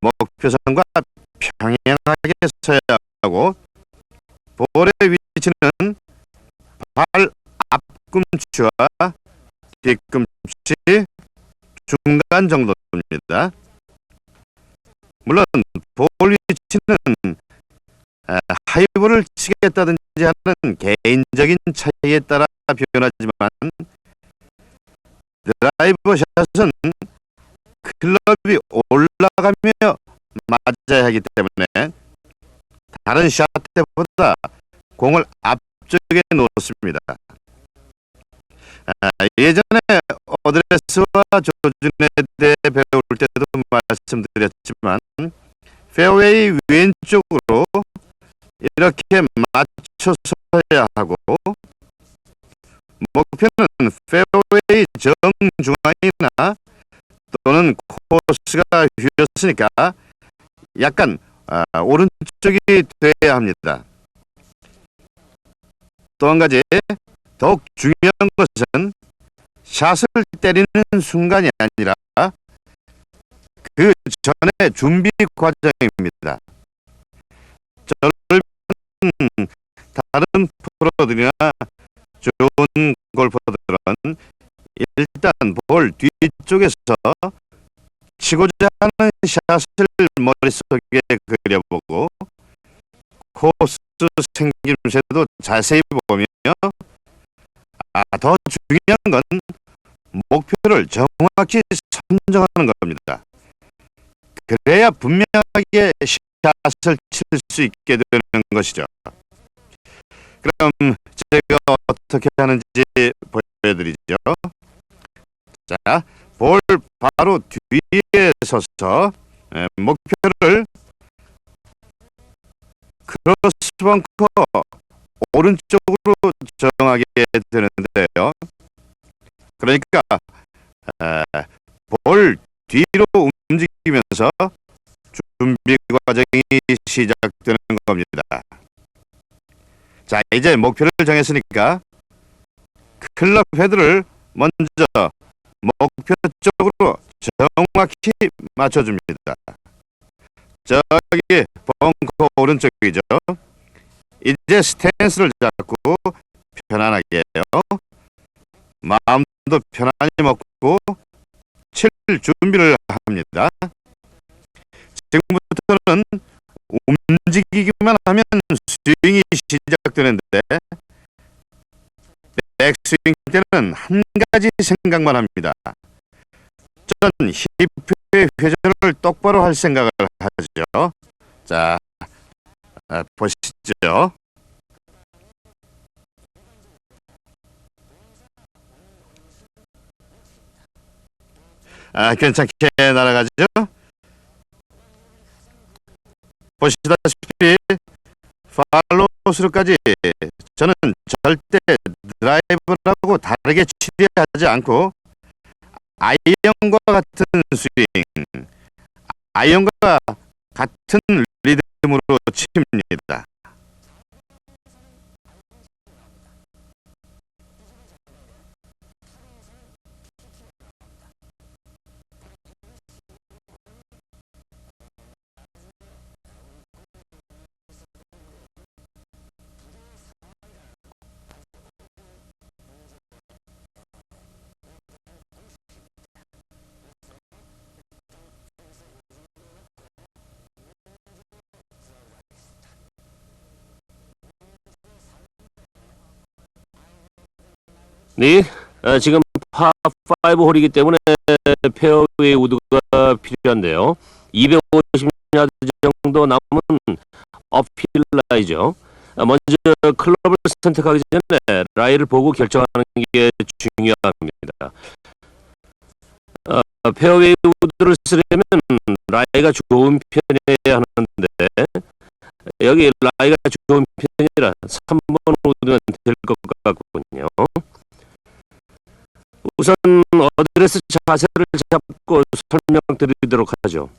목표선과 평행하게 서야 하고, 볼의 위치는 발 앞꿈치와 뒤꿈치 중간 정도입니다. 물론 볼 위치는 하이볼을 치겠다든지 하는 개인적인 차이에 따라 변하지만, 드라이버 샷은 클럽이 올라가며 맞아야 하기 때문에 다른 샷 때보다 공을 앞쪽에 놓습니다. 예전에 어드레스와 조준에 대해 배울 때도 말씀드렸지만, 페어웨이 왼쪽으로 이렇게 맞춰서야 하고, 목표는 페어웨이 정중앙이나 또는 코스가 휘었으니까 약간 오른쪽이 돼야 합니다. 또 한 가지 더욱 중요한 것은 샷을 때리는 순간이 아니라 그 전에 준비 과정입니다. 저를 다른 프로들이나 좋은 골퍼들은 일단 볼 뒤쪽에서 치고자 하는 샷을 머릿속에 그려보고, 코스 생김새도 자세히 보며, 더 중요한 건 목표를 정확히 선정하는 겁니다. 그래야 분명하게 샷을 칠 수 있게 되는 것이죠. 그럼 제가 어떻게 하는지 보여드리죠. 자, 볼 바로 뒤에 서서 목표를 크로스 벙커 오른쪽으로 정하게 되는데요. 그러니까 볼 뒤로 움직이면서 준비 과정이 시작되는 겁니다. 자, 이제 목표를 정했으니까 클럽 헤드를 먼저 목표 쪽으로 정확히 맞춰줍니다. 저기 벙커 오른쪽이죠. 이제 스탠스를 잡고 편안하게 해요. 마음도 편안히 먹고 칠 준비를 합니다. 지금부터는 움직이기만 하면 스윙이 시작되는데, 백스윙 때는 한 가지 생각만 합니다. 저는 힙의 회전을 똑바로 할 생각을 하죠. 자, 보시죠. 괜찮게 날아가죠. 보시다시피 팔로우스루까지 저는 절대 드라이브라고 다르게 치려하지 않고 아이언과 같은 스윙, 아이언과 같은 리듬으로 칩니다. 네, 지금 파5 홀이기 때문에 페어웨이 우드가 필요한데요. 250야드 정도 남은 어필 라이죠. 먼저 클럽을 선택하기 전에 라이를 보고 결정하는 게 중요합니다. 페어웨이 우드를 쓰려면 라이가 좋은 편이어야 하는데, 여기 라이가 좋은 편이라 3번 우드는 될 것 같군요. 우선 어드레스 자세를 잡고 설명드리도록 하죠.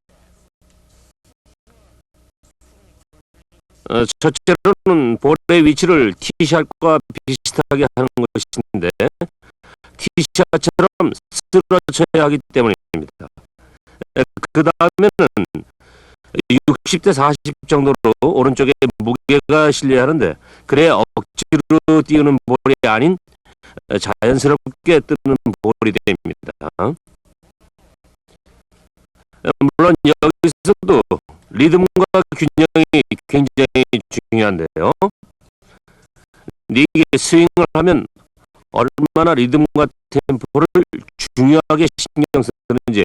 첫째로는 볼의 위치를 티샷과 비슷하게 하는 것인데 티샷처럼 쓰러져야 하기 때문입니다. 그 다음에는 60대 40 정도로 오른쪽에 무게가 실려야 하는데 그래야 억지로 띄우는 볼이 아닌 자연스럽게 뜨는 볼이 됩니다. 물론 여기서도 리듬과 균형이 굉장히 중요한데요. 이게 스윙을 하면 얼마나 리듬과 템포를 중요하게 신경 쓰는지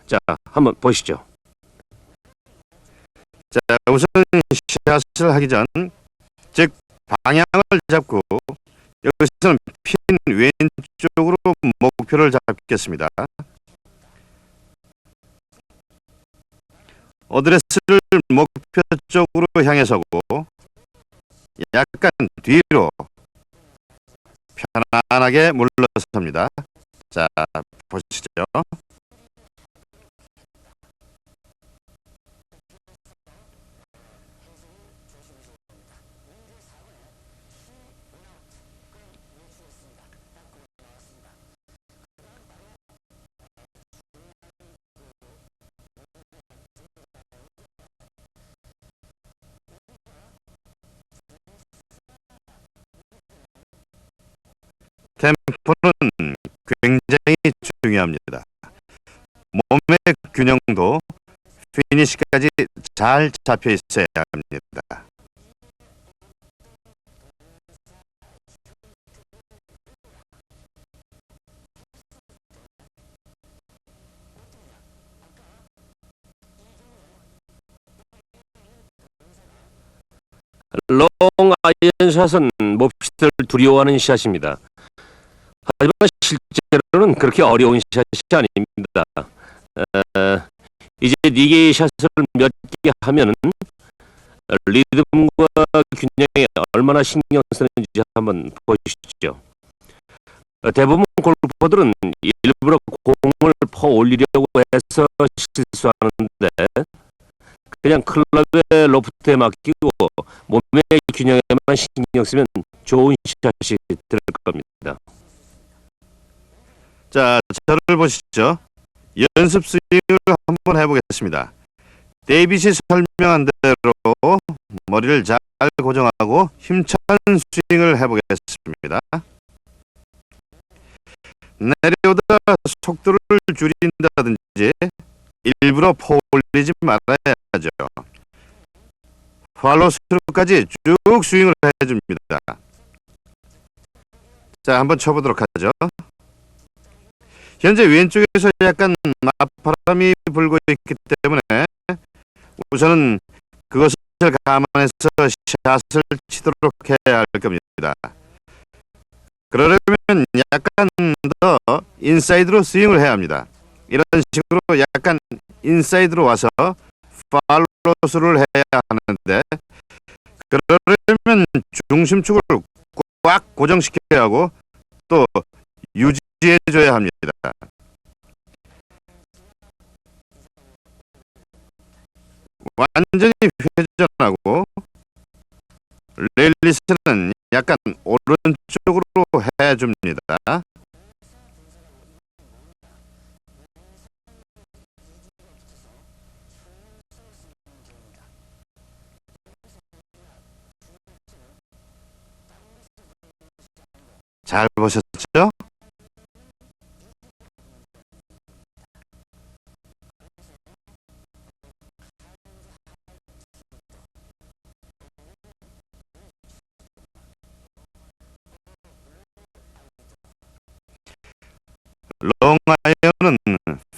자 한번 보시죠. 자, 우선 샷을 하기 전, 즉 방향을 잡고 여기서는 핀 왼쪽으로 목표를 잡겠습니다. 어드레스를 목표 쪽으로 향해 서고 약간 뒤로 편안하게 물러섭니다. 자, 보시죠. 템포는 굉장히 중요합니다. 몸의 균형도 피니시까지 잘 잡혀 있어야 합니다. 롱 아이언샷은 몹시들 두려워하는 샷입니다. 하지만 실제로는 그렇게 어려운 샷이 아닙니다. 이제 4개의 샷을 몇 개 하면은 리듬과 균형에 얼마나 신경 쓰는지 한번 보시죠. 대부분 골퍼들은 일부러 공을 퍼 올리려고 해서 실수하는데 그냥 클럽의 로프트에 맡기고 몸의 균형에만 신경 쓰면 좋은 샷이 들 겁니다. 자, 저를 보시죠. 연습 스윙을 한번 해보겠습니다. 데이빗이 설명한 대로 머리를 잘 고정하고 힘찬 스윙을 해보겠습니다. 내려오다 속도를 줄인다든지 일부러 포 올리지 말아야죠. 팔로스루까지 쭉 스윙을 해줍니다. 자, 한번 쳐보도록 하죠. 현재 왼쪽에서 약간 맞바람이 불고 있기 때문에 우선은 그것을 감안해서 샷을 치도록 해야 할 겁니다. 그러려면 약간 더 인사이드로 스윙을 해야 합니다. 이런 식으로 약간 인사이드로 와서 팔로스를 해야 하는데 그러려면 중심축을 꽉 고정시켜야 하고 또 유지해줘야 합니다. 완전히 회전하고 릴리스는 약간 오른쪽으로 해줍니다. 잘 보셨죠? 롱아이언은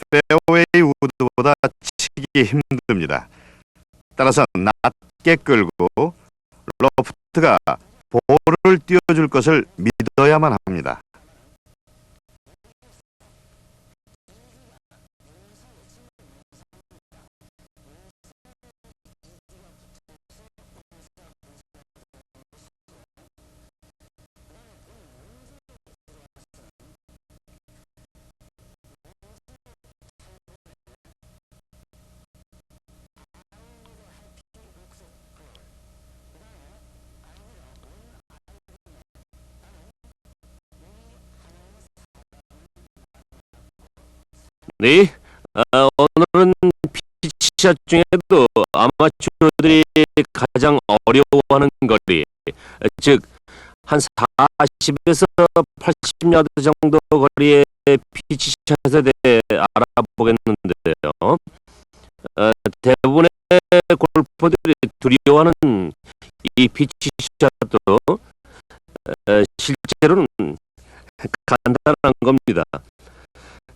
페어웨이 우드보다 치기 힘듭니다. 따라서 낮게 끌고 로프트가 볼을 띄워줄 것을 믿어야만 합니다. 네, 오늘은 피치샷 중에도 아마추어들이 가장 어려워하는 거리, 즉 한 40에서 80야드 정도 거리의 피치샷에 대해 알아보겠는데요. 대부분의 골퍼들이 두려워하는 이 피치샷도 실제로는 간단한 겁니다.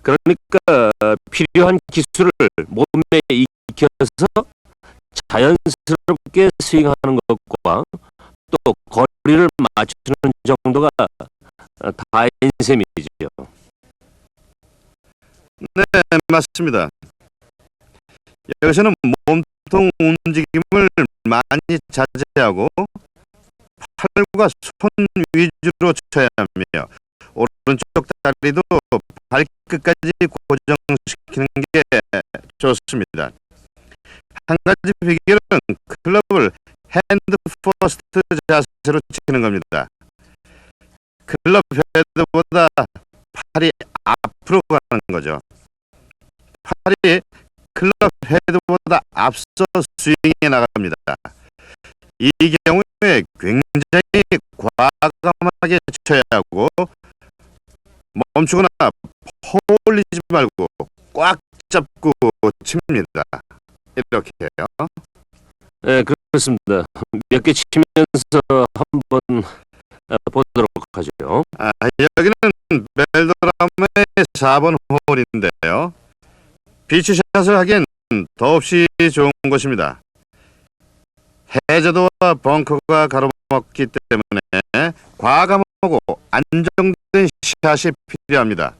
그러니까 필요한 기술을 몸에 익혀서 자연스럽게 스윙하는 것과 또 거리를 맞추는 정도가 다인 셈이죠. 네, 맞습니다. 여기서는 몸통 움직임을 많이 자제하고 팔과 손 위주로 쳐야 하며 오른쪽 다리도 발끝까지 고정시키는 게 좋습니다. 한 가지 비결은 클럽을 핸드 퍼스트 자세로 치는 겁니다. 클럽 헤드보다 팔이 앞으로 가는 거죠. 팔이 클럽 헤드보다 앞서 스윙에 나갑니다. 이 경우에 굉장히 과감하게 쳐야 하고 멈추거나 홀리지 말고 꽉 잡고 칩니다. 이렇게요. 네, 그렇습니다. 몇 개 치면서 한번 보도록 하죠. 여기는 벨더람의 4번 홀인데요. 피치샷을 하기엔 더없이 좋은 곳입니다. 해저드와 벙커가 가로막기 때문에 과감하고 안정된 샷이 필요합니다.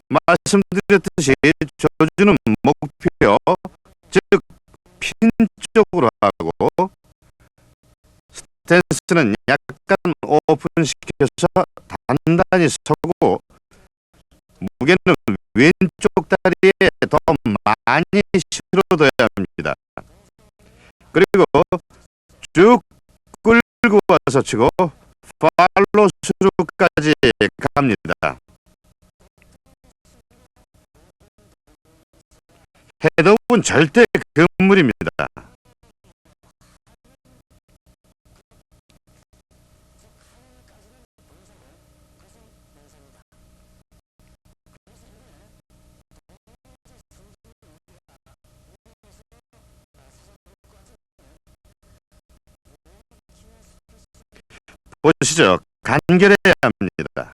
말씀드렸듯이 조주는 목표, 즉 핀 쪽으로 하고 스탠스는 약간 오픈시켜서 단단히 서고 무게는 왼쪽 다리에 더 많이 실어둬야 합니다. 그리고 쭉 끌고 와서 치고 팔로 스루까지 갑니다. 헤드업은 절대 금물입니다. 보시죠. 간결해야 합니다.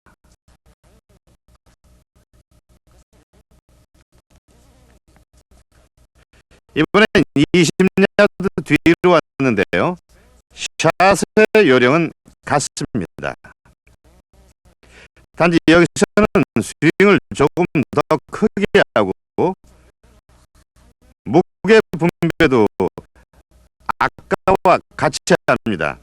이번엔 20야드 뒤로 왔는데요. 샷의 요령은 같습니다. 단지 여기서는 스윙을 조금 더 크게 하고 무게 분배도 아까와 같이 합니다.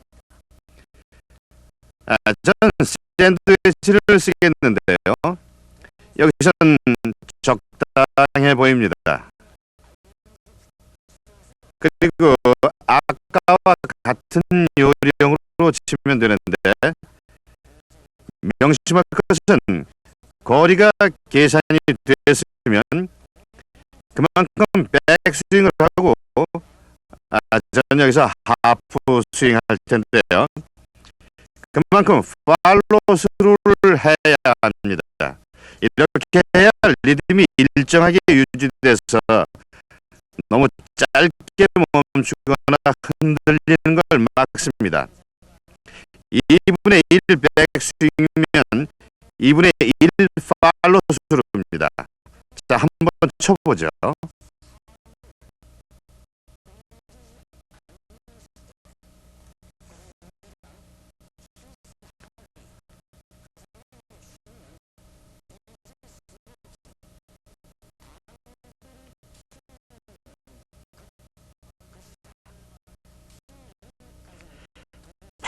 저는 샌드위치를 쓰겠는데요. 여기서는 적당해 보입니다. 그리고 아까와 같은 요령으로 치면 되는데 명심할 것은 거리가 계산이 됐으면 그만큼 백스윙을 하고 저는 여기서 하프 스윙 할 텐데요. 그만큼 팔로우 스루를 해야 합니다. 이렇게 해야 리듬이 일정하게 유지돼서 너무 짧게 멈추거나 흔들리는 걸 막습니다. 2분의 1 백스윙이면 2분의 1 팔로우 스루입니다. 자, 한번 쳐보죠.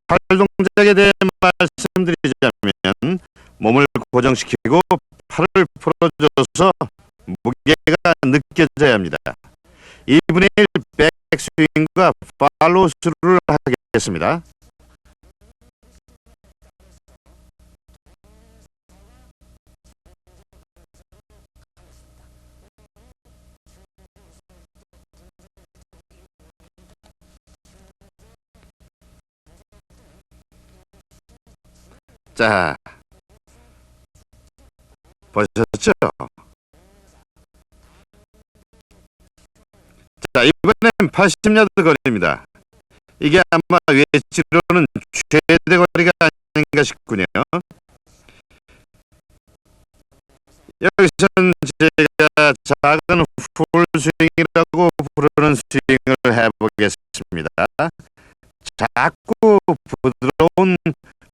팔 동작에 대해 말씀드리자면 몸을 고정시키고 팔을 풀어줘서 무게가 느껴져야 합니다. 2분의 1 백스윙과 팔로우 스루를 하겠습니다. 자, 보셨죠? 자, 이번엔 80야드 거리입니다. 이게 아마 외치로는 최대 거리가 아닌가 싶군요. 여기서는 제가 작은 풀스윙이라고 부르는 스윙을 해보겠습니다. 자꾸 부드러운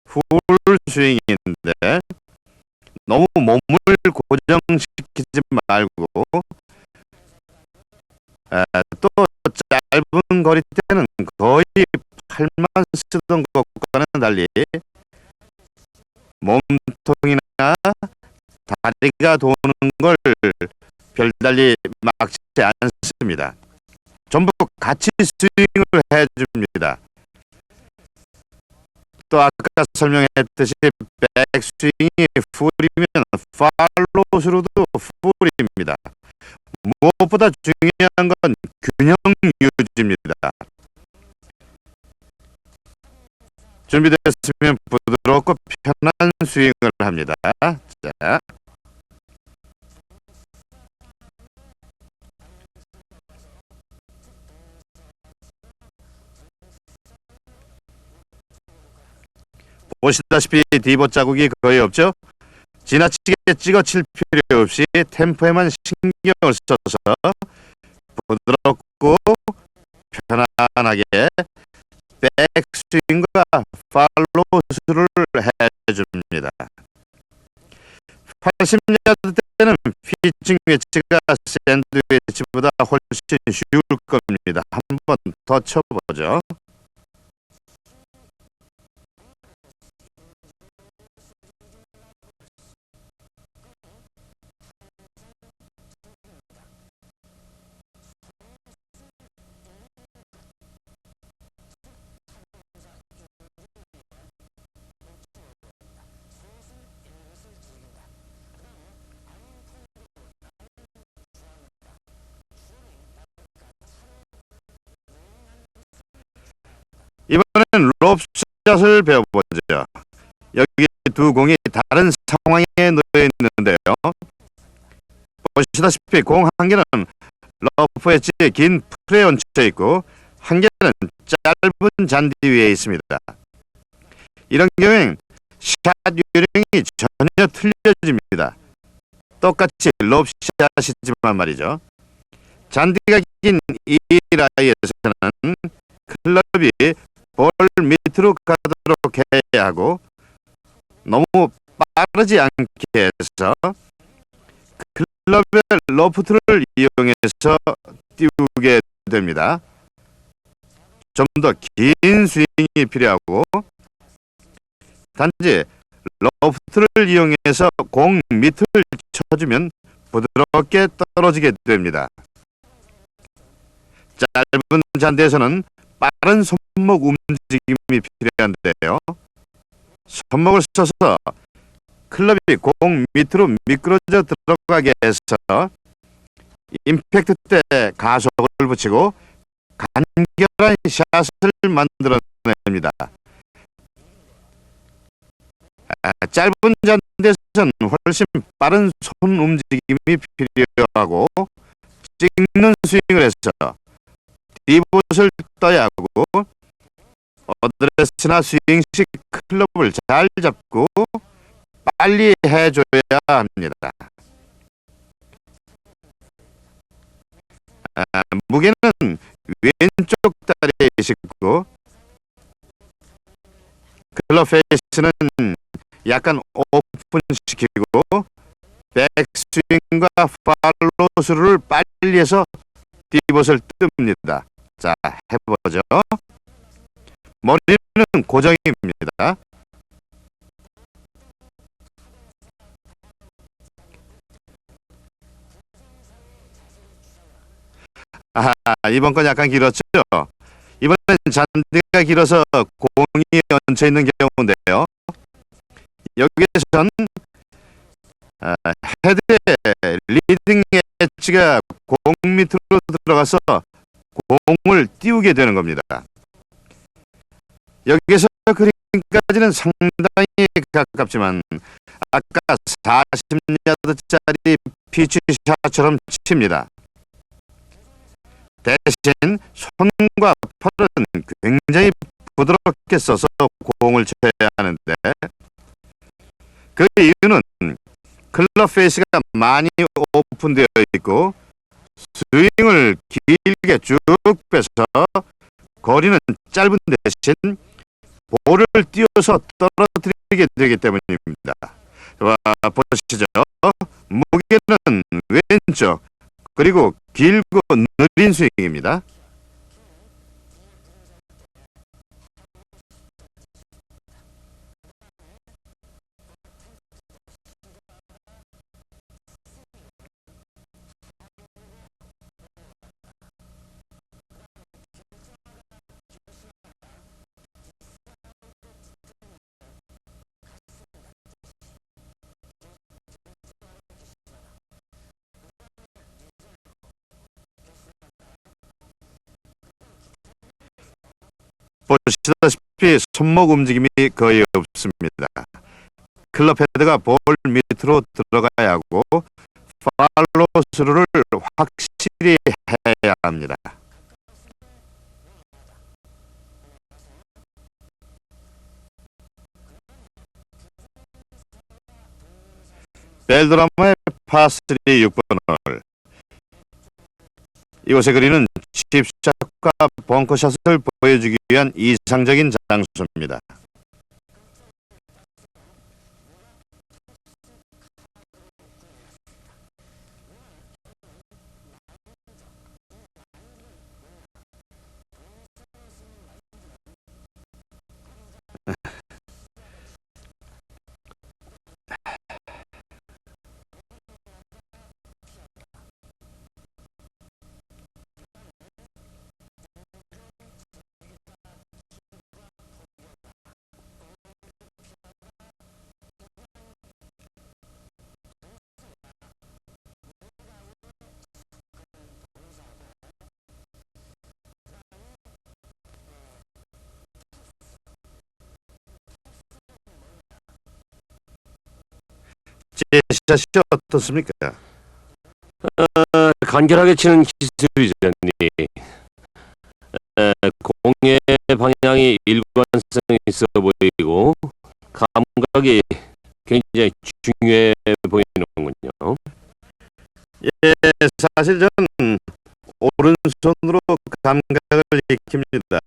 풀스윙인데 너무 몸을 고정시키지 말고 또 짧은 거리 때는 거의 팔만 쓰던 것과는 달리 몸통이나 다리가 도는 걸 별달리 막지 않습니다. 전부 같이 스윙을 해줍니다. 또 아까 설명했듯이 백스윙이 풀이면 팔로우스루도 풀입니다. 무엇보다 중요한 건 균형 유지입니다. 준비됐으면 부드럽고 편한 스윙을 합니다. 자, 보시다시피 디봇 자국이 거의 없죠? 지나치게 찍어칠 필요 없이 템포에만 신경을 써서 부드럽고 편안하게 백스윙과 팔로우스루를 해줍니다. 80야드 때는 피칭 웨지가 샌드위치보다 훨씬 쉬울 겁니다. 한번 더 쳐보죠. 이번엔 롭샷을 배워보죠. 여기 두 공이 다른 상황에 놓여 있는데요. 보시다시피 공 한 개는 러프 엣지에 긴 풀에 얹혀 있고 한 개는 짧은 잔디 위에 있습니다. 이런 경우엔 샷 요령이 전혀 틀려집니다. 똑같이 롭샷이지만 말이죠. 잔디가 긴 이 라이에서는 클럽이 볼 밑으로 가도록 해야 하고 너무 빠르지 않게 해서 클럽의 로프트를 이용해서 띄우게 됩니다. 좀 더 긴 스윙이 필요하고 단지 로프트를 이용해서 공 밑을 쳐주면 부드럽게 떨어지게 됩니다. 짧은 잔디에서는 빠른 손목 움직임이 필요한데요. 손목을 써서 클럽이 공 밑으로 미끄러져 들어가게 해서 임팩트 때 가속을 붙이고 간결한 샷을 만들어냅니다. 짧은 잔디에서는 훨씬 빠른 손 움직임이 필요하고 찍는 스윙을 해서 디봇을 떠야 하고 어드레스나 스윙식 클럽을 잘 잡고 빨리 해줘야 합니다. 무게는 왼쪽 다리에 싣고 클럽 페이스는 약간 오픈시키고 백스윙과 팔로우스루를 빨리 해서 디봇을 뜹니다. 자, 해보죠. 머리는 고정입니다. 이번 건 약간 길었죠? 이번엔 잔디가 길어서 공이 얹혀 있는 경우인데요. 여기에선 헤드의 리딩 엣지가 공 밑으로 들어가서 공을 띄우게 되는 겁니다. 여기서 그린까지는 상당히 가깝지만 아까 40야드짜리 피치샷처럼 칩니다. 대신 손과 팔은 굉장히 부드럽게 써서 공을 쳐야 하는데 그 이유는 클럽 페이스가 많이 오픈되어 있고 스윙을 길게 쭉 빼서 거리는 짧은 대신 볼을 띄워서 떨어뜨리게 되기 때문입니다. 보시죠. 무게는 왼쪽 그리고 길고 느린 스윙입니다. 보시다시피 손목 움직임이 거의 없습니다. 클럽 헤드가 볼 밑으로 들어가야 하고 팔로우 스루를 확실히 해야 합니다. 벨드라마의 파3 6번 홀. 이곳의 그린은 칩샷과 벙커샷을 보여주기 위한 이상적인 장소입니다. 제 샷이 어떻습니까? 간결하게 치는 기술이잖니. 공의 방향이 일관성이 있어 보이고 감각이 굉장히 중요해 보이는군요. 예, 사실 저는 오른손으로 감각을 익힙니다.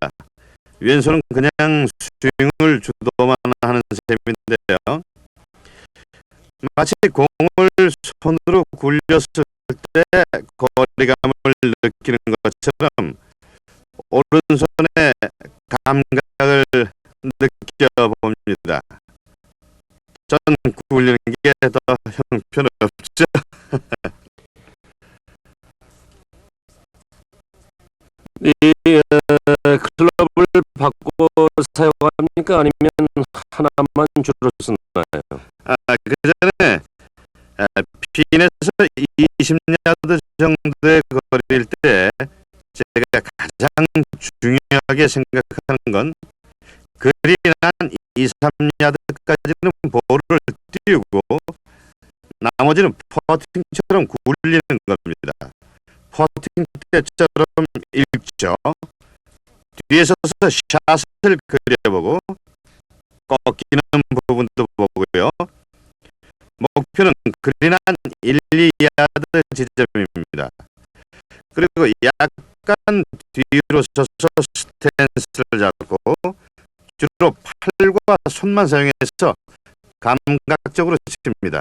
왼손은 그냥 스윙을 주도만 하는 셈인데요. 마치 공을 손으로 굴렸을 때 거리감을 느끼는 것처럼 오른손의 감각을 느껴봅니다. 전 굴리는 게 더 형편없죠. 이 클럽을 바꿔 사용합니까? 아니면 하나만 주로 쓰나요? 그 전에 핀에서 20야드 정도의 거리일 때 제가 가장 중요하게 생각하는 건 그린 한 2, 3야드까지는 볼을 띄우고 나머지는 퍼팅처럼 굴리는 겁니다. 퍼팅 때처럼 읽죠. 뒤에 서서 샷을 그려보고 꺾이는 부분도 보고요. 목표는 그린 한 1, 2야드 지점입니다. 그리고 약간 뒤로 서서 스탠스를 잡고 주로 팔과 손만 사용해서 감각적으로 칩니다.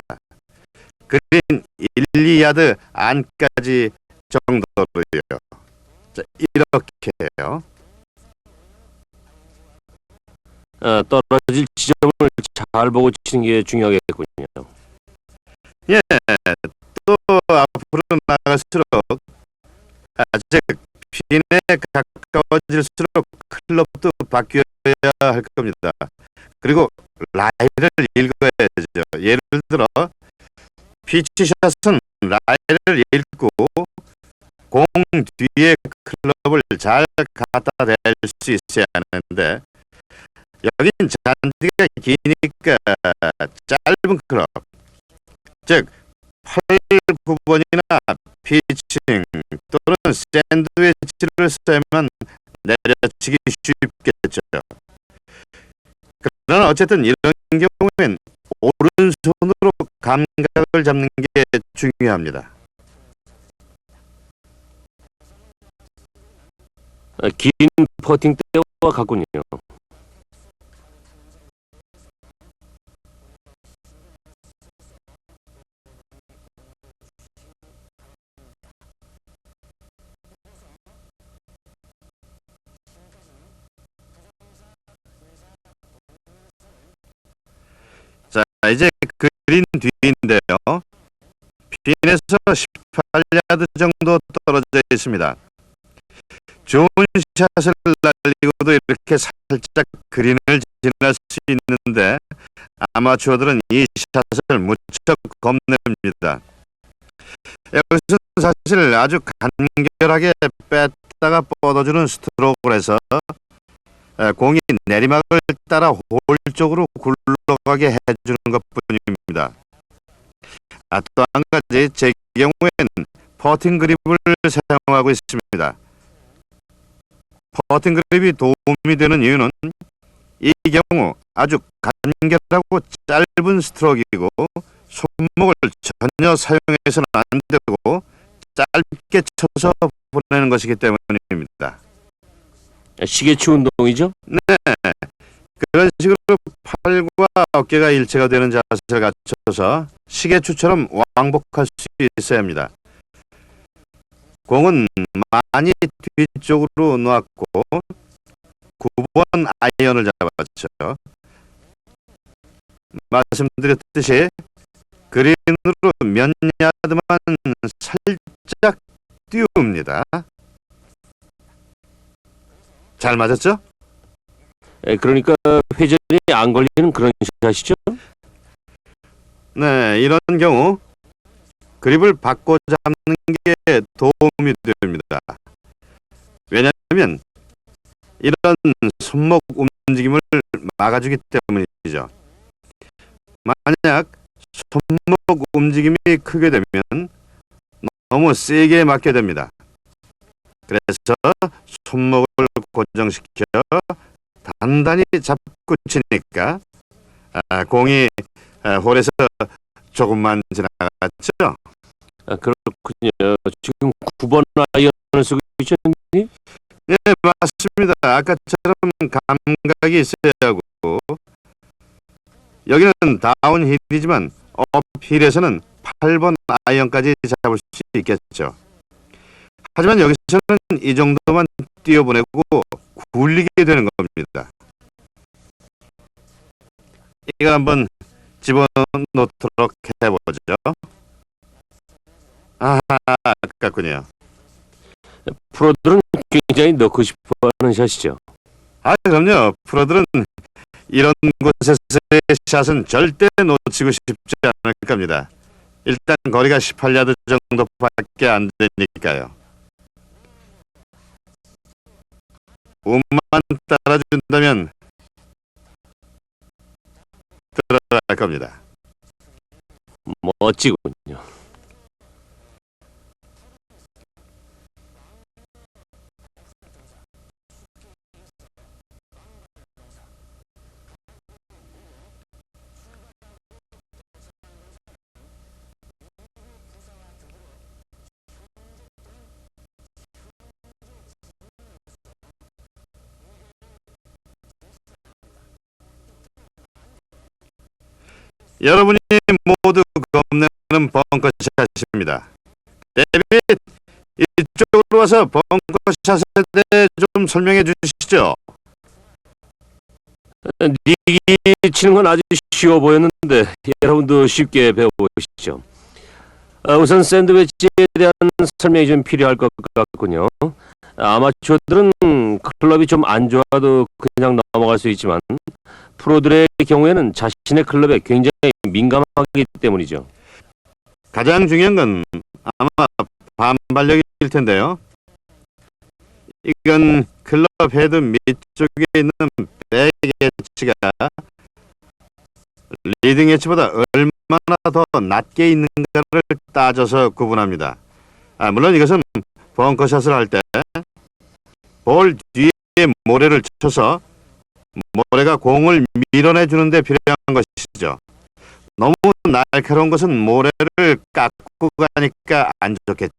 그린 1, 2야드 안까지 정도로요. 자, 이렇게 해요. 떨어질 지점을 잘 보고 치는 게 중요하겠군요. 예, 또 앞으로 나갈수록 즉 핀에 가까워질수록 클럽도 바뀌어야 할 겁니다. 그리고 라이를 읽어야죠. 예를 들어 피치샷은 라이를 읽고 공 뒤에 클럽을 잘 갖다 댈 수 있어야 하는데 여긴 잔디가 기니까 짧은 클럽, 즉 8, 9번이나 피칭 또는 샌드위치를 써야만 내려치기 쉽겠죠. 그러나 어쨌든 이런 경우엔 오른손으로 감각을 잡는 게 중요합니다. 긴 퍼팅 때와 같군요. 자, 이제 그린 뒤인데요. 핀에서 18야드 정도 떨어져 있습니다. 좋은 샷을 날리고도 이렇게 살짝 그린을 지날 수 있는데 아마추어들은 이 샷을 무척 겁냅니다. 여기서 사실 아주 간결하게 뺐다가 뻗어주는 스트로크를 해서 공이 내리막을 따라 홀 쪽으로 굴러가게 해주는 것뿐입니다. 또 한 가지 제 경우엔 퍼팅 그립을 사용하고 있습니다. 퍼팅 그립이 도움이 되는 이유는 이 경우 아주 간결하고 짧은 스트로크이고 손목을 전혀 사용해서는 안 되고 짧게 쳐서 보내는 것이기 때문입니다. 시계추 운동이죠? 네, 그런 식으로 팔과 어깨가 일체가 되는 자세를 갖춰서 시계추처럼 왕복할 수 있어야 합니다. 공은 많이 뒤쪽으로 놓았고 9번 아이언을 잡았죠. 말씀드렸듯이 그린으로 몇 야드만 살짝 띄웁니다. 잘 맞았죠? 그러니까 회전이 안 걸리는 그런 샷이죠? 네, 이런 경우 그립을 바꿔 잡는 게 도움이 됩니다. 왜냐하면 이런 손목 움직임을 막아주기 때문이죠. 만약 손목 움직임이 크게 되면 너무 세게 맞게 됩니다. 그래서 손목을 고정시켜 단단히 잡고 치니까 공이 홀에서 조금만 지나갔죠. 그렇군요. 지금 9번 아이언을 쓰고 있죠? 예, 맞습니다. 아까처럼 감각이 있어야 하고 여기는 다운힐이지만 업힐에서는 8번 아이언까지 잡을 수 있겠죠. 하지만 여기서는 이 정도만 띄워보내고 굴리게 되는 겁니다. 이거 한번 집어넣도록 해보죠. 아깝군요. 프로들은 굉장히 넣고 싶어하는 샷이죠. 그럼요. 프로들은 이런 곳에서의 샷은 절대 놓치고 싶지 않을 겁니다. 일단 거리가 18야드 정도밖에 안 되니까요. 운만 따라준다면 들어갈 겁니다. 멋지군요. 여러분이 모두 겁내는 벙커샷입니다. 데빗, 이쪽으로 와서 벙커샷에 대해 좀 설명해 주시죠. 닉이 치는 건 아주 쉬워 보였는데 여러분도 쉽게 배워보시죠. 우선 샌드위치에 대한 설명이 좀 필요할 것 같군요. 아마추어들은 클럽이 좀 안 좋아도 그냥 넘어갈 수 있지만 프로들의 경우에는 자신의 클럽에 굉장히 민감하기 때문이죠. 가장 중요한 건 아마 반발력일 텐데요. 이건 클럽 헤드 밑쪽에 있는 백 엣지가 리딩 엣지보다 얼마나 더 낮게 있는가를 따져서 구분합니다. 물론 이것은 벙커샷을 할 때 볼 뒤에 모래를 쳐서 모래가 공을 밀어내주는 데 필요한 것이죠. 너무 날카로운 것은 모래를 깎고 가니까 안 좋겠죠.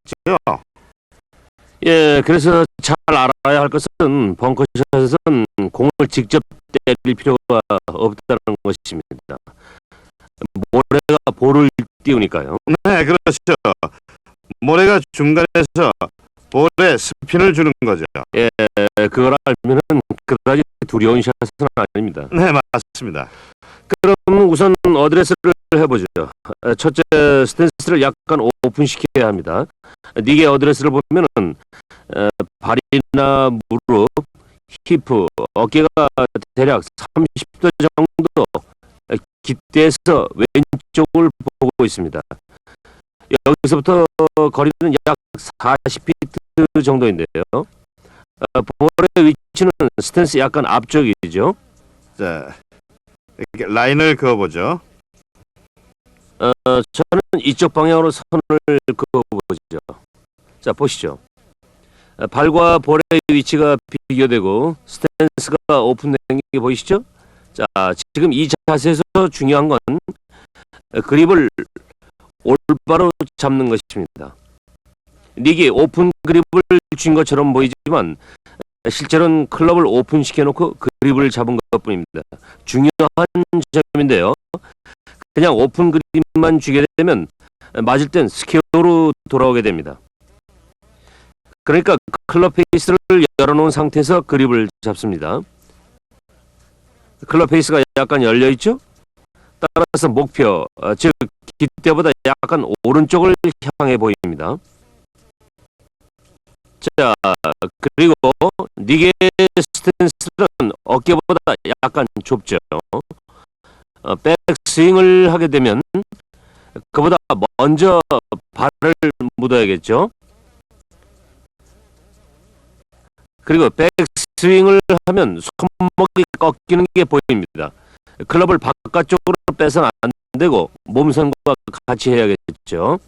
예, 그래서 잘 알아야 할 것은 벙커샷에서는 공을 직접 때릴 필요가 없다는 것입니다. 모래가 볼을 띄우니까요. 네, 그렇죠. 모래가 중간에서 볼에 스핀을 주는 거죠. 예, 그걸 알면은 그다지 두려운 샷은 아닙니다. 네, 맞습니다. 그럼 우선 어드레스를 해보죠. 첫째, 스탠스를 약간 오픈시켜야 합니다. 닉의 어드레스를 보면은 발이나 무릎, 히프, 어깨가 대략 30도 정도 기대서 왼쪽을 보고 있습니다. 여기서부터 거리는 약 40피트 정도인데요. 볼의 위치는 스탠스 약간 앞쪽이죠. 자, 이렇게 라인을 그어보죠. 저는 이쪽 방향으로 선을 그어보죠. 자, 보시죠. 발과 볼의 위치가 비교되고 스탠스가 오픈된 게 보이시죠? 자, 지금 이 자세에서 중요한 건 그립을 올바로 잡는 것입니다. 닉이 오픈 그립을 쥔 것처럼 보이지만 실제로는 클럽을 오픈시켜놓고 그립을 잡은 것뿐입니다. 중요한 점인데요. 그냥 오픈 그립만 쥐게 되면 맞을 땐 스퀘어로 돌아오게 됩니다. 그러니까 클럽 페이스를 열어놓은 상태에서 그립을 잡습니다. 클럽 페이스가 약간 열려있죠? 따라서 목표, 즉 기대보다 약간 오른쪽을 향해 보입니다. 자, 그리고 닉의 스탠스는 어깨보다 약간 좁죠. 백스윙을 하게 되면 그보다 먼저 발을 묻어야겠죠. 그리고 백스윙을 하면 손목이 꺾이는 게 보입니다. 클럽을 바깥쪽으로 빼서는 안 되고 몸선과 같이 해야겠죠.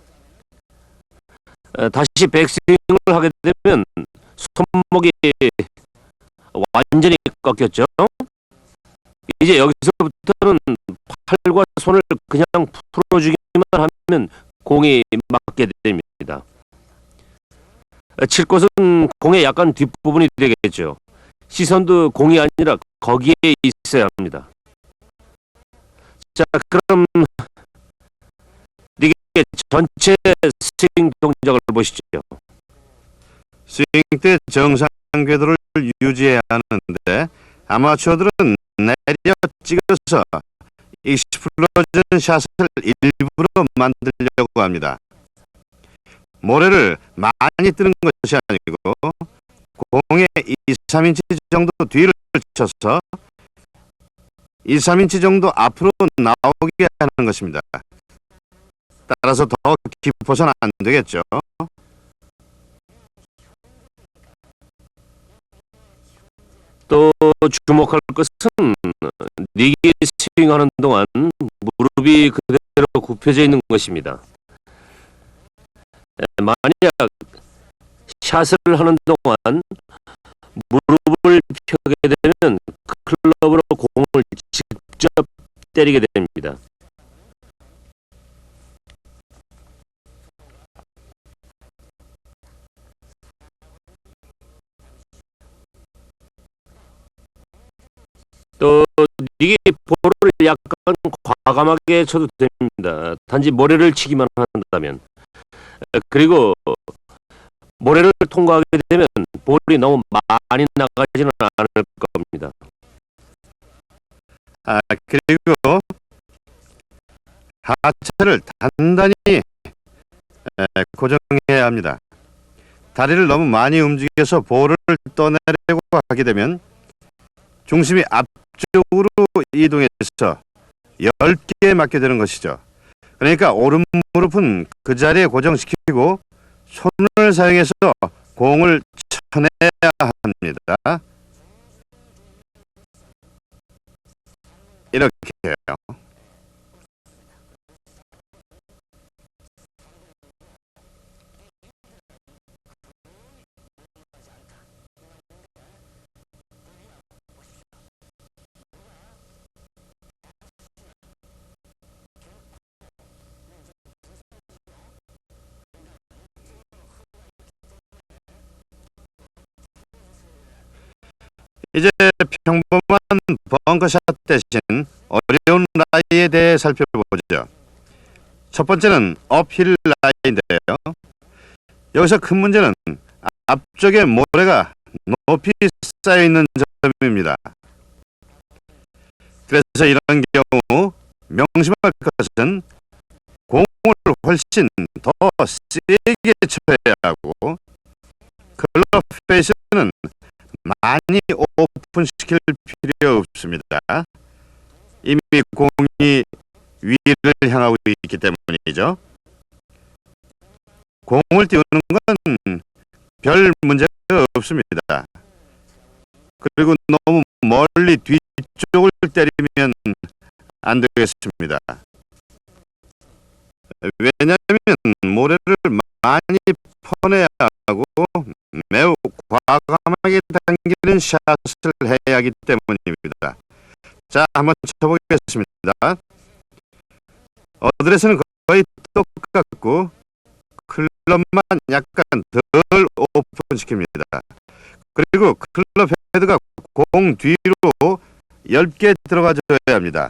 다시 백스윙을 하게 되면 손목이 완전히 꺾였죠. 이제 여기서부터는 팔과 손을 그냥 풀어주기만 하면 공이 맞게 됩니다. 칠 곳은 공의 약간 뒷부분이 되겠죠. 시선도 공이 아니라 거기에 있어야 합니다. 자, 그럼 이게 전체 스윙 동작을 보시죠. 스윙 때 정상 궤도를 유지해야 하는데 아마추어들은 내려 찍어서 익스플로전 샷을 일부러 만들려고 합니다. 모래를 많이 뜨는 것이 아니고 공의 2-3인치 정도 뒤를 쳐서 2-3인치 정도 앞으로 나오게 하는 것입니다. 따라서 더 깊어서는 안 되겠죠. 또 주목할 것은 닉이 스윙하는 동안 무릎이 그대로 굽혀져 있는 것입니다. 만약 샷을 하는 동안 무릎을 펴게 되면 클럽으로 공을 직접 때리게 됩니다. 또 이게 볼을 약간 과감하게 쳐도 됩니다. 단지 모래를 치기만 한다면. 그리고 모래를 통과하게 되면 볼이 너무 많이 나가지는 않을 겁니다. 그리고 하체를 단단히 고정해야 합니다. 다리를 너무 많이 움직여서 볼을 떠내려고 하게 되면 중심이 앞쪽으로 이동해서 10개 맞게 되는 것이죠. 그러니까 오른 무릎은 그 자리에 고정시키고 손을 사용해서 공을 쳐내야 합니다. 이렇게요. 이제 평범한 벙커샷 대신 어려운 라이에 대해 살펴보죠. 첫 번째는 업힐 라이인데요. 여기서 큰 문제는 앞쪽에 모래가 높이 쌓여 있는 점입니다. 그래서 이런 경우 명심할 것은 공을 훨씬 더 세게 쳐야 하고 클럽 페이스는 많이 오픈시킬 필요 없습니다. 이미 공이 위를 향하고 있기 때문이죠. 공을 띄우는 건 별 문제가 없습니다. 그리고 너무 멀리 뒤쪽을 때리면 안 되겠습니다. 왜냐하면 모래를 많이 퍼내야 하고 매우 과감하게 당기는 샷을 해야 하기 때문입니다. 자, 한번 쳐보겠습니다. 어드레스는 거의 똑같고 클럽만 약간 덜 오픈시킵니다. 그리고 클럽 헤드가 공 뒤로 얇게 들어가줘야 합니다.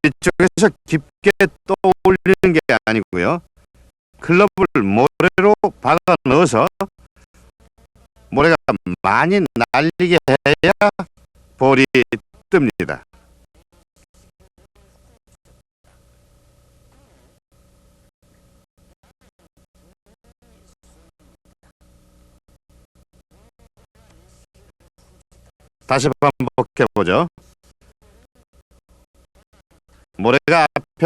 뒤쪽에서 깊게 떠올리는 게 아니고요. 클럽을 모래로 박아 넣어서 모래가 많이 날리게 해야 볼이 뜹니다. 다시 반복해보죠. 모래가 앞에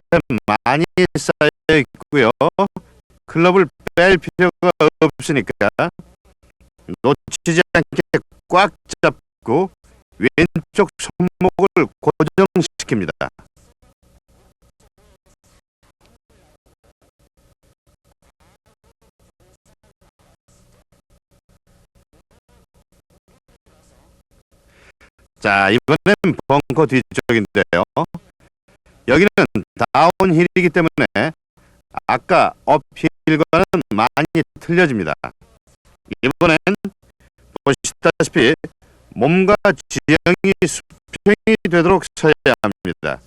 많이 쌓여 있고요. 클럽을 뺄 필요가 없으니까 놓치지 않게 꽉 잡고 왼쪽 손목을 고정시킵니다. 자, 이번엔 벙커 뒤쪽인데요. 여기는 다운힐이기 때문에 아까 업힐과는 많이 틀려집니다. 이번엔 보시다시피 몸과 지형이 수평이 되도록 서야 합니다.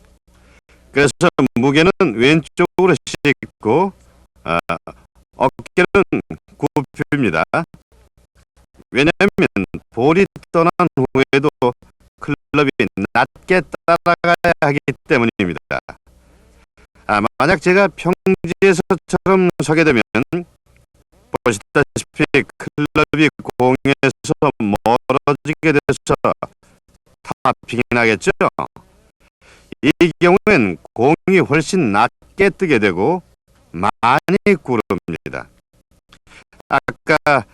그래서 무게는 왼쪽으로 싣고 어깨는 굽힙니다. 왜냐하면 볼이 떠난 후에도 클럽이 낮게 따라가야 하기 때문입니다. 만약 제가 평지에서처럼 서게 되면 보시다시피 클럽이 공에서 멀어지게 돼서 타핑이 나겠죠. 이 경우엔 공이 훨씬 낮게 뜨게 되고 많이 구릅니다. 아까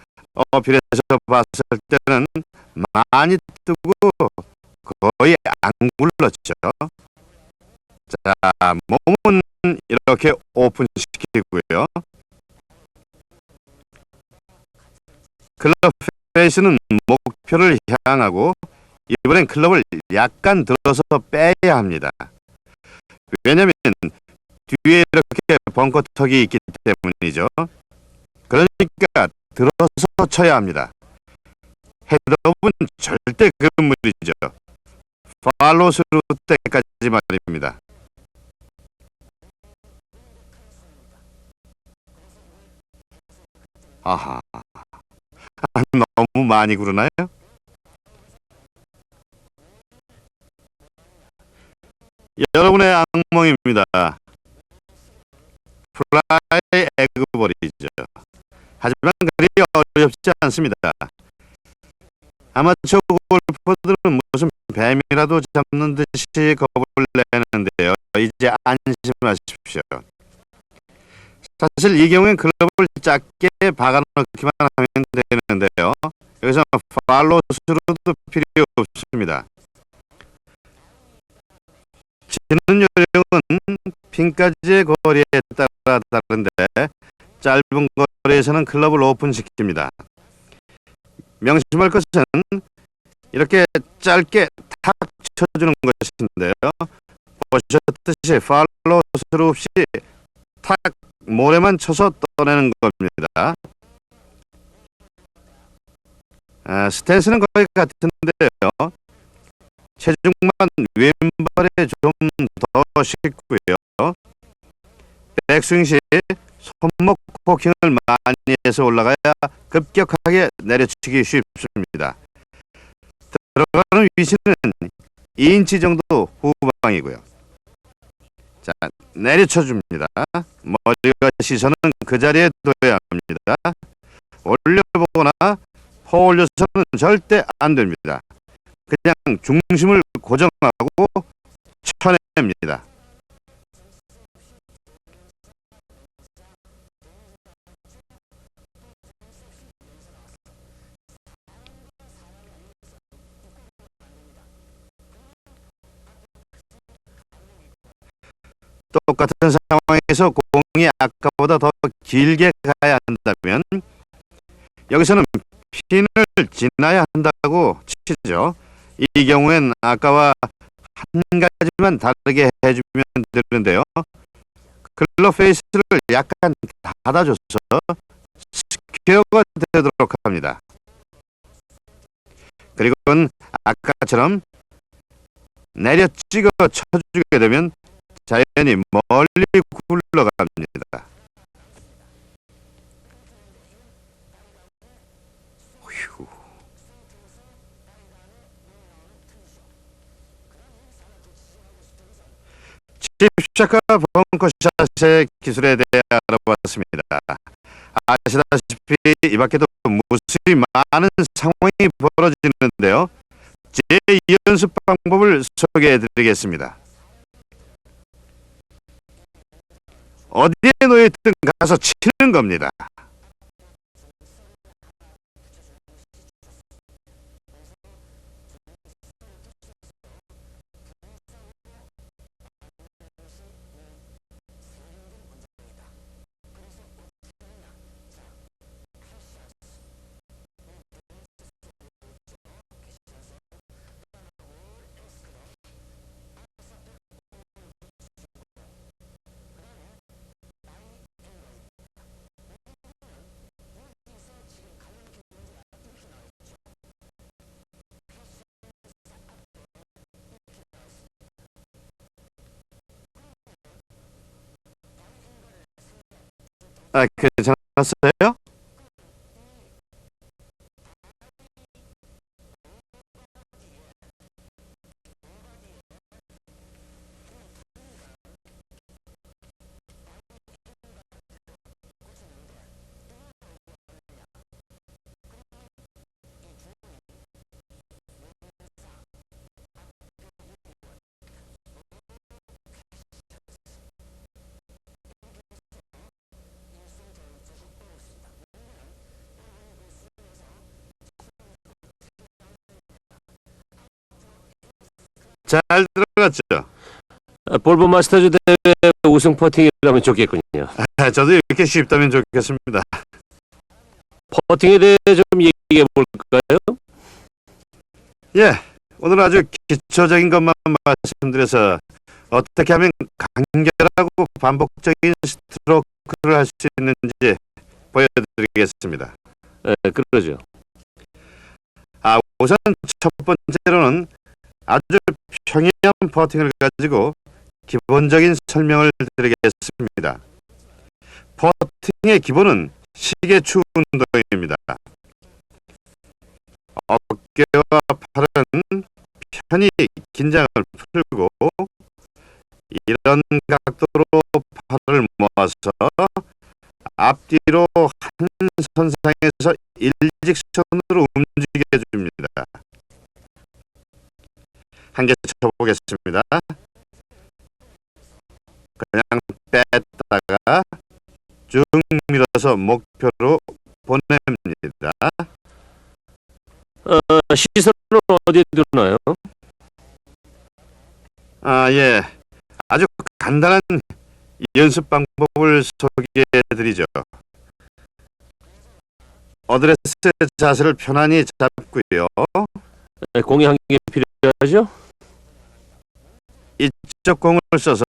어필에서 봤을 때는 많이 뜨고 거의 안 굴렀죠. 자, 몸은 이렇게 오픈시키고요. 클럽 페이스는 목표를 향하고 이번엔 클럽을 약간 들어서 빼야 합니다. 왜냐하면 뒤에 이렇게 벙커턱이 있기 때문이죠. 그러니까 들어서 쳐야 합니다. 헤드업은 절대 금물이죠. 팔로스루 때까지 말입니다. 아하, 너무 많이 구르나요? 여러분의 악몽입니다. 플라이 에그볼이죠. 하지만 그리 어렵지 않습니다. 아마추어 골퍼들은 무슨 뱀이라도 잡는 듯이 겁을 내는데요. 이제 안심하십시오. 사실 이 경우엔 클럽을 작게 박아넣기만 하면 되는데요. 여기서 팔로우 스루도 필요 없습니다. 보시는 요령은 핀까지의 거리에 따라 다른데 짧은 거리에서는 클럽을 오픈시킵니다. 명심할 것은 이렇게 짧게 탁 쳐주는 것인데요. 보셨듯이 팔로우 스루 없이 탁 모래만 쳐서 떠내는 겁니다. 스탠스는 거의 같은데요. 체중만 왼발에 좀 더 싣고요. 백스윙 시 손목 코킹을 많이 해서 올라가야 급격하게 내려치기 쉽습니다. 들어가는 위치는 2인치 정도 후방이고요. 자, 내려쳐줍니다. 머리와 시선은 그 자리에 둬야 합니다. 올려보거나 퍼올려서는 절대 안 됩니다. 그냥 중심을 고정하고 쳐냅니다. 똑같은 상황에서 공이 아까보다 더 길게 가야 한다면 여기서는 핀을 지나야 한다고 치죠. 이 경우엔 아까와 한 가지만 다르게 해주면 되는데요. 클럽 페이스를 약간 닫아줘서 스퀘어가 되도록 합니다. 그리고 아까처럼 내려 찍어 쳐주게 되면 자연히 멀리 굴러갑니다. 휴. 칩샤카 벙커샷의 기술에 대해 알아봤습니다. 아시다시피 이 밖에도 무수히 많은 상황이 벌어지는데요. 제 연습 방법을 소개해 드리겠습니다. 어디에 놓여있든 가서 치는 겁니다. 괜찮았어요? 잘 들어갔죠? 볼보 마스터즈 대회 우승 퍼팅이라면 좋겠군요. 저도 이렇게 쉽다면 좋겠습니다. 퍼팅에 대해 좀 얘기해 볼까요? 예, 오늘 아주 기초적인 것만 말씀드려서 어떻게 하면 간결하고 반복적인 스트로크를 할 수 있는지 보여드리겠습니다. 네, 그러죠. 우선 첫 번째로는 아주 평이한 퍼팅을 가지고 기본적인 설명을 드리겠습니다. 퍼팅의 기본은 시계추 운동입니다. 어깨와 팔은 편히 긴장을 풀고 이런 각도로 팔을 모아서 앞뒤로 한 선상에서 일직선으로 움직여 줍니다. 한 개 쳐보겠습니다. 그냥 뺐다가 쭉 밀어서 목표로 보냅니다. 시선은 어디에 두나요? 예. 아주 간단한 연습 방법을 소개해드리죠. 어드레스 자세를 편안히 잡고요. 공이 한 개 필요하죠? 이쪽 공을 써서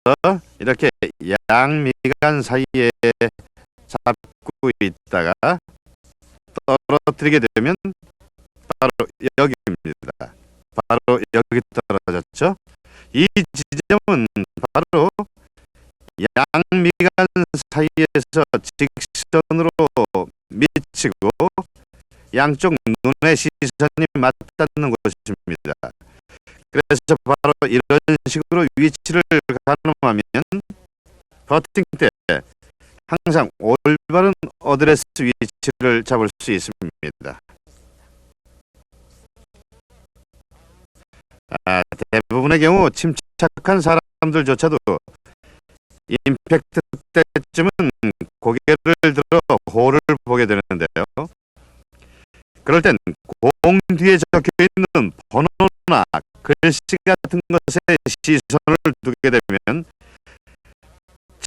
이렇게 양미간 사이에 잡고 있다가 떨어뜨리게 되면 바로 여기입니다. 바로 여기 떨어졌죠. 이 지점은 바로 양미간 사이에서 직선으로 미치고 양쪽 눈의 시선이 맞닿는 곳입니다. 그래서 바로 이런 식으로 위치를 가늠하면 퍼팅 때 항상 올바른 어드레스 위치를 잡을 수 있습니다. 대부분의 경우 침착한 사람들조차도 임팩트 때쯤은 고개를 들어 홀을 보게 되는데요. 그럴 땐 공 뒤에 적혀있는 번호나 글씨 같은 것에 시선을 두게 되면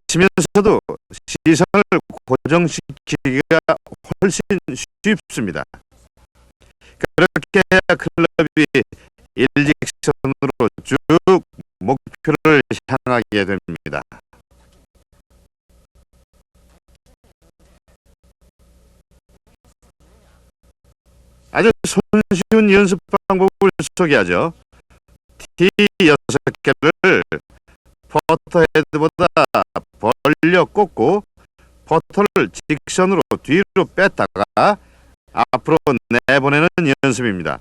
치면서도 시선을 고정시키기가 훨씬 쉽습니다. 그렇게 해야 클럽이 일직선으로 쭉 목표를 향하게 됩니다. 아주 손쉬운 연습 방법을 소개하죠. 티 6개를 퍼터 헤드보다 벌려 꽂고 퍼터를 직선으로 뒤로 뺐다가 앞으로 내보내는 연습입니다.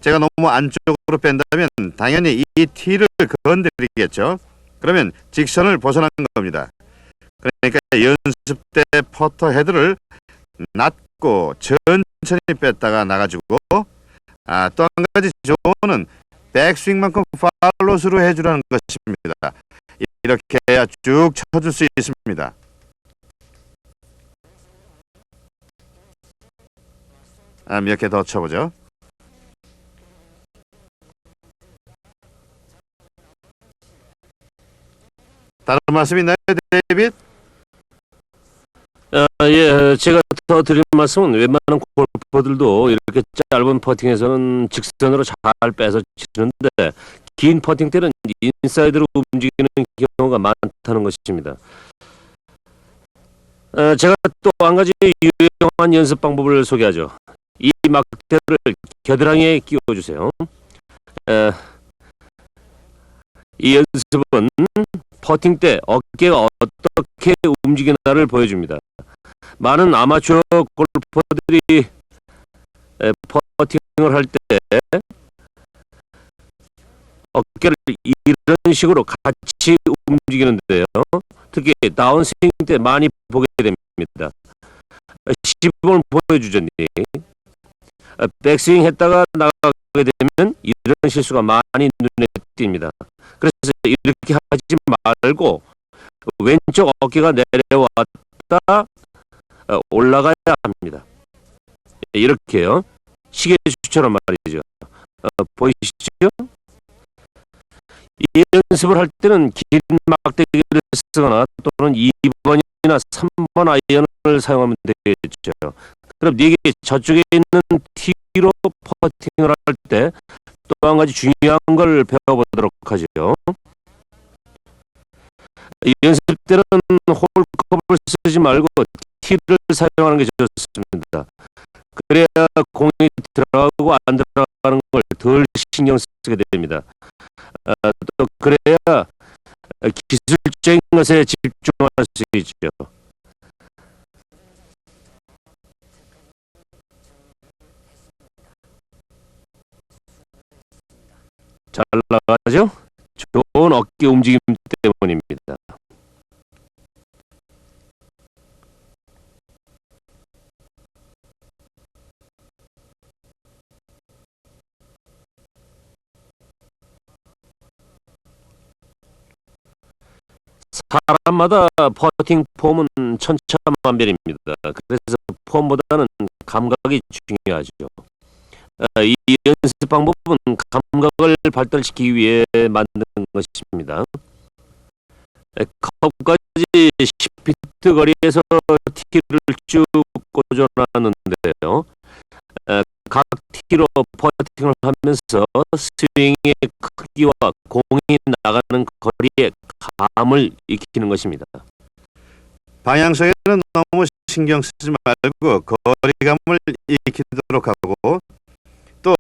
제가 너무 안쪽으로 뺀다면 당연히 이 티를 건드리겠죠. 그러면 직선을 벗어난 겁니다. 그러니까 연습 때 퍼터 헤드를 낮고 천천히 뺐다가 나가지고 또 한 가지 조언은 백스윙만큼 팔로스로 해주라는 것입니다. 이렇게 해야 쭉 쳐줄 수 있습니다. 몇 개 더 쳐보죠. 다른 말씀 있나요, 데이빗? 예, 제가 더 드릴 말씀은 웬만한 골퍼들도 이렇게 짧은 퍼팅에서는 직선으로 잘 빼서 치는데 긴 퍼팅 때는 인사이드로 움직이는 경우가 많다는 것입니다. 제가 또 한 가지 유용한 연습 방법을 소개하죠. 이 막대를 겨드랑이에 끼워주세요. 이 연습은 퍼팅 때 어깨가 어떻게 움직이나를 보여줍니다. 많은 아마추어 골퍼들이 퍼팅을 할 때 어깨를 이런 식으로 같이 움직이는데요. 특히 다운스윙 때 많이 보게 됩니다. 시범을 보여주죠. 백스윙 했다가 나가게 되면 이런 실수가 많이 눈에 띕니다. 그래서 이렇게 하지 말고 왼쪽 어깨가 내려왔다 올라가야 합니다. 이렇게요. 시계추처럼 말이죠. 보이시죠? 이 연습을 할 때는 긴 막대기를 쓰거나 또는 2번이나 3번 아이언을 사용하면 되겠죠. 그럼 이게 저쪽에 있는 티로 퍼팅을 할 때 또 한 가지 중요한 걸 배워보도록 하죠. 이 연습 때는 홀컵을 쓰지 말고 티를 사용하는 게 좋습니다. 그래야 공이 들어가고 안 들어가는 걸 덜 신경 쓰게 됩니다. 또 그래야 기술적인 것에 집중할 수 있죠. 잘 나가죠? 좋은 어깨 움직임 때문입니다. 사람마다 퍼팅 폼은 천차만별입니다. 그래서 폼보다는 감각이 중요하죠. 이 연습 방법은 감각을 발달시키기 위해 만든 것입니다. 컵까지 10피트 거리에서 티를 쭉 꽂아놨는데요. 각 티로 퍼팅을 하면서 스윙의 크기와 공이 나가는 거리의 감을 익히는 것입니다. 방향성에는 너무 신경 쓰지 말고 거리감을 익히도록 하고 또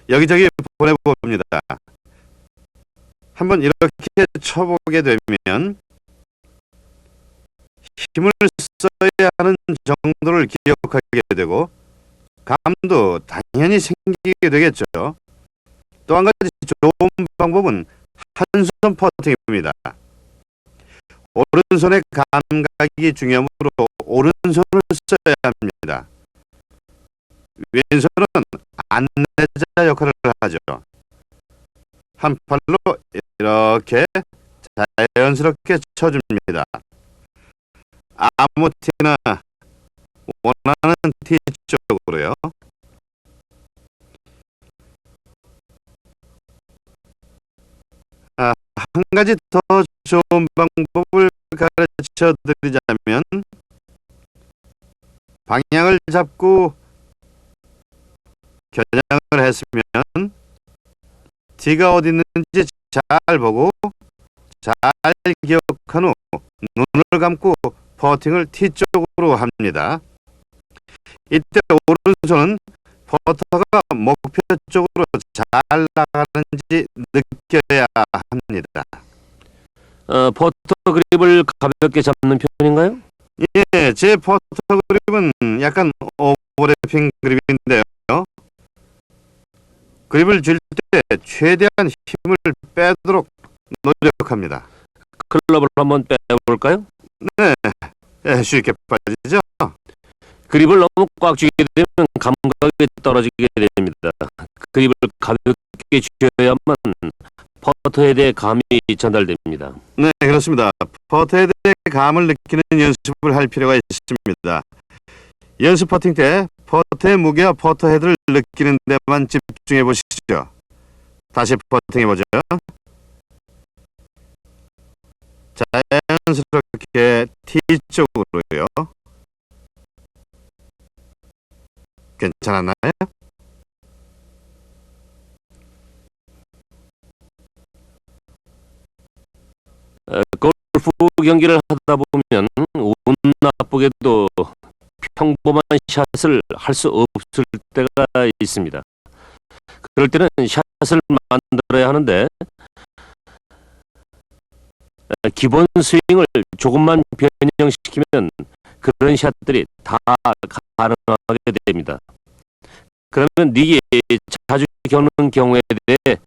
여기저기 보내봅니다. 한번 이렇게 쳐보게 되면 힘을 써야 하는 정도를 기억하게 되고 감도 당연히 생기게 되겠죠. 또 한 가지 좋은 방법은 한손 퍼팅입니다. 오른손의 감각이 중요하므로 오른손을 써야 합니다. 왼손은 안내자 역할을 하죠. 한 팔로 이렇게 자연스럽게 쳐줍니다. 아무 티나 원하는 티 쪽으로요. 한 가지 더 좋은 방법을 가르쳐 드리자면 방향을 잡고 겨냥을 했으면 티가 어디 있는지 잘 보고 잘 기억한 후 눈을 감고 퍼팅을 티 쪽으로 합니다. 이때 오른손은 퍼터가 목표 쪽으로 잘 나가는지 느껴야 합니다. 퍼터 그립을 가볍게 잡는 편인가요? 예, 제 퍼터 그립은 약간 오버래핑 그립인데요. 그립을 쥘 때 최대한 힘을 빼도록 노력합니다. 클럽을 한번 빼볼까요? 네, 쉽게 빠지죠. 그립을 너무 꽉 쥐게 되면 감각이 떨어지게 됩니다. 그립을 가볍게 쥐어야만 퍼터에 대해 감이 전달됩니다. 네, 그렇습니다. 퍼터에 대해 감을 느끼는 연습을 할 필요가 있습니다. 연습 퍼팅 때 퍼터의 무게와 퍼터 헤드를 느끼는 데만 집중해 보시죠. 다시 퍼팅해 보죠. 자연스럽게 티 쪽으로요. 괜찮았나요? 골프 경기를 하다 보면 운 나쁘게도 평범한 샷을 할 수 없을 때가 있습니다. 그럴 때는 샷을 만들어야 하는데 기본 스윙을 조금만 변형시키면 그런 샷들이 다 가능하게 됩니다. 그러면 닉이 자주 겪는 경우에 대해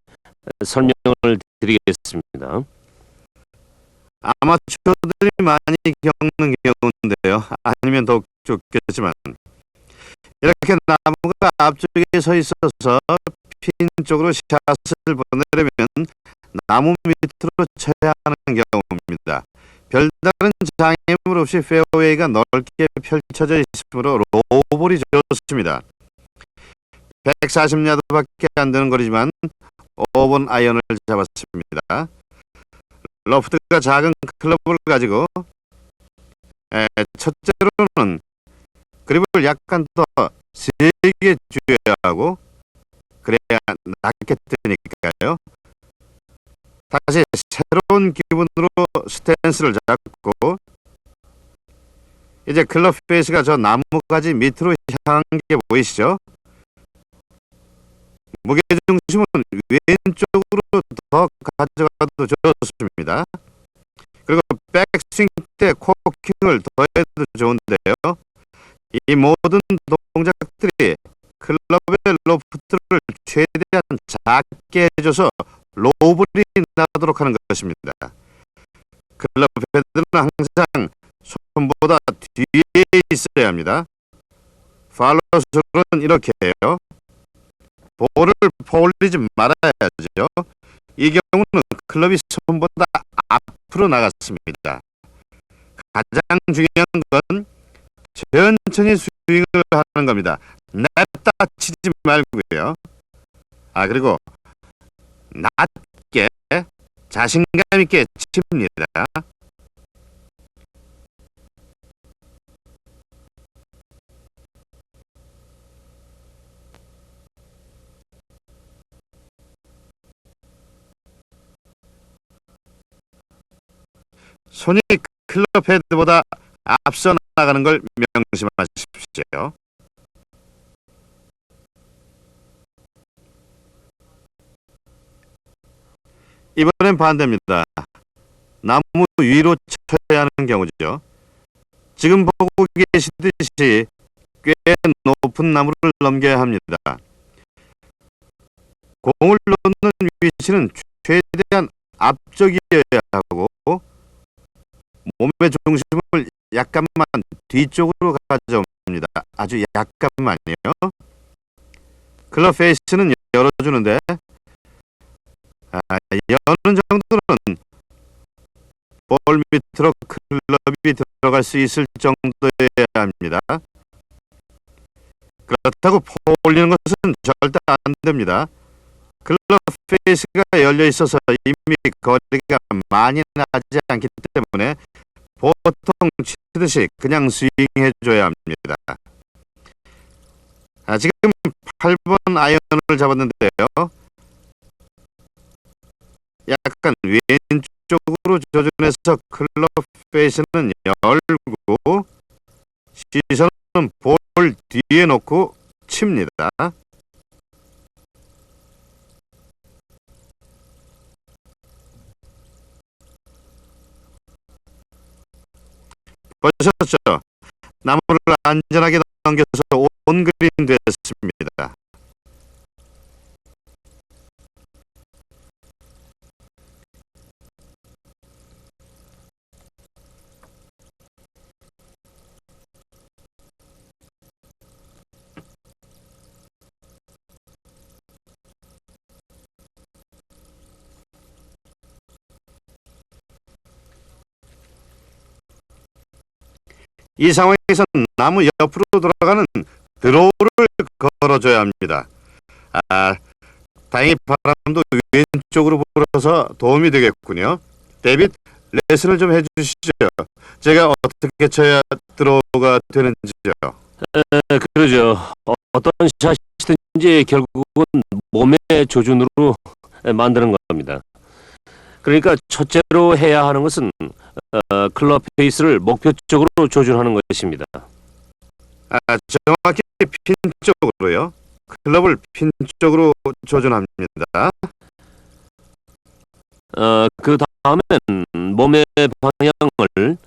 설명을 드리겠습니다. 아마추어들이 많이 겪는 경우인데요. 아니면 더욱 좋겠지만 이렇게 나무가 앞쪽에 서 있어서 핀 쪽으로 샷을 보내려면 나무 밑으로 쳐야 하는 경우입니다. 별다른 장애물 없이 페어웨이가 넓게 펼쳐져 있으므로 로볼이 좋습니다. 140야드밖에 안 되는 거리지만 5번 아이언을 잡았습니다. 러프트가 작은 클럽을 가지고 첫째로는 그립을 약간 더 세게 쥐어야 하고 그래야 낫게 되니까요. 다시 새로운 기분으로 스탠스를 잡고 이제 클럽 페이스가 저 나무가지 밑으로 향한 게 보이시죠? 무게중심은 왼쪽으로 더 가져가도 좋습니다. 그리고 백스윙 때 코킹을 더해도 좋은데요. 이 모든 동작들이 클럽의 로프트를 최대한 작게 해줘서 로블이 나도록 하는 것입니다. 클럽 헤드는 항상 손보다 뒤에 있어야 합니다. 팔로우스루는 이렇게 해요. 볼을 포올리지 말아야죠. 이 경우는 클럽이 손보다 앞으로 나갔습니다. 가장 중요한 건 천천히 스윙을 하는 겁니다. 냅다 치지 말고요. 그리고 낮게 자신감 있게 칩니다. 손이 클럽 헤드보다 앞서 나가는 걸 명심하십시오. 이번엔 반대입니다. 나무 위로 쳐야 하는 경우죠. 지금 보고 계시듯이 꽤 높은 나무를 넘겨야 합니다. 공을 놓는 위치는 최대한 앞쪽이어야 하고 몸의 중심을 약간만 뒤쪽으로 가져옵니다. 아주 약간만요. 클럽 페이스는 열어주는데 여는 정도는 볼 밑으로 클럽이 들어갈 수 있을 정도여야 합니다. 그렇다고 올리는 것은 절대 안 됩니다. 클럽 페이스가 열려 있어서 이미 거리가 많이 나지 않기 때문에 보통 치듯이 그냥 스윙해 줘야 합니다. 지금 8번 아이언을 잡았는데요. 약간 왼쪽으로 조준해서 클럽 페이스는 열고 시선은 볼 뒤에 놓고 칩니다. 보셨죠? 나무를 안전하게 넘겨서 온 그린 됐습니다. 이 상황에서 나무 옆으로 돌아가는 드로우를 걸어줘야 합니다. 다행히 바람도 왼쪽으로 불어서 도움이 되겠군요. 데이빗, 레슨을 좀 해주시죠. 제가 어떻게 쳐야 드로우가 되는지요. 그러죠. 어떤 샷이든지 결국은 몸의 조준으로 만드는 겁니다. 그러니까 첫째로 해야 하는 것은 클럽 페이스를 목표 쪽으로 조준하는 것입니다. 정확히 핀 쪽으로요. 클럽을 핀 쪽으로 조준합니다. 그 다음엔 몸의 방향을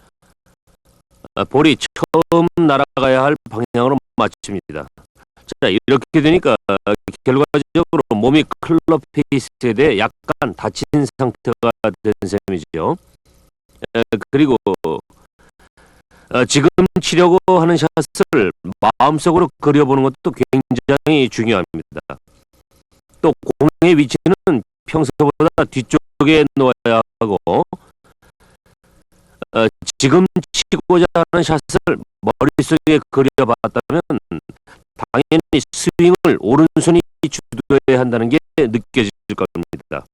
볼이 처음 날아가야 할 방향으로 맞춥니다. 자, 이렇게 되니까 결과적으로 몸이 클럽 페이스에 대해 약간 다친 상태가 된 셈이죠. 그리고 지금 치려고 하는 샷을 마음속으로 그려보는 것도 굉장히 중요합니다. 또 공의 위치는 평소보다 뒤쪽에 놓아야 하고 지금 치고자 하는 샷을 머릿속에 그려봤다면 당연히 스윙을 오른손이 주도해야 한다는 게 느껴질 겁니다.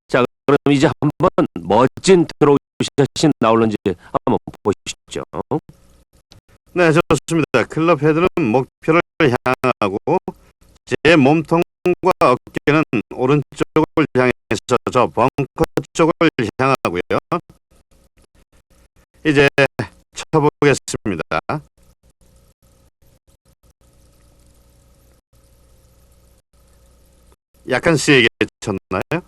자, 그럼 이제 한번 멋진 드로우 샷이 나올는지 한번 보시죠. 네, 좋습니다. 클럽 헤드는 목표를 향하고 제 몸통과 어깨는 오른쪽을 향해서 저 벙커 쪽을 향하고요. 이제 쳐보겠습니다. 약간 세게 쳤나요?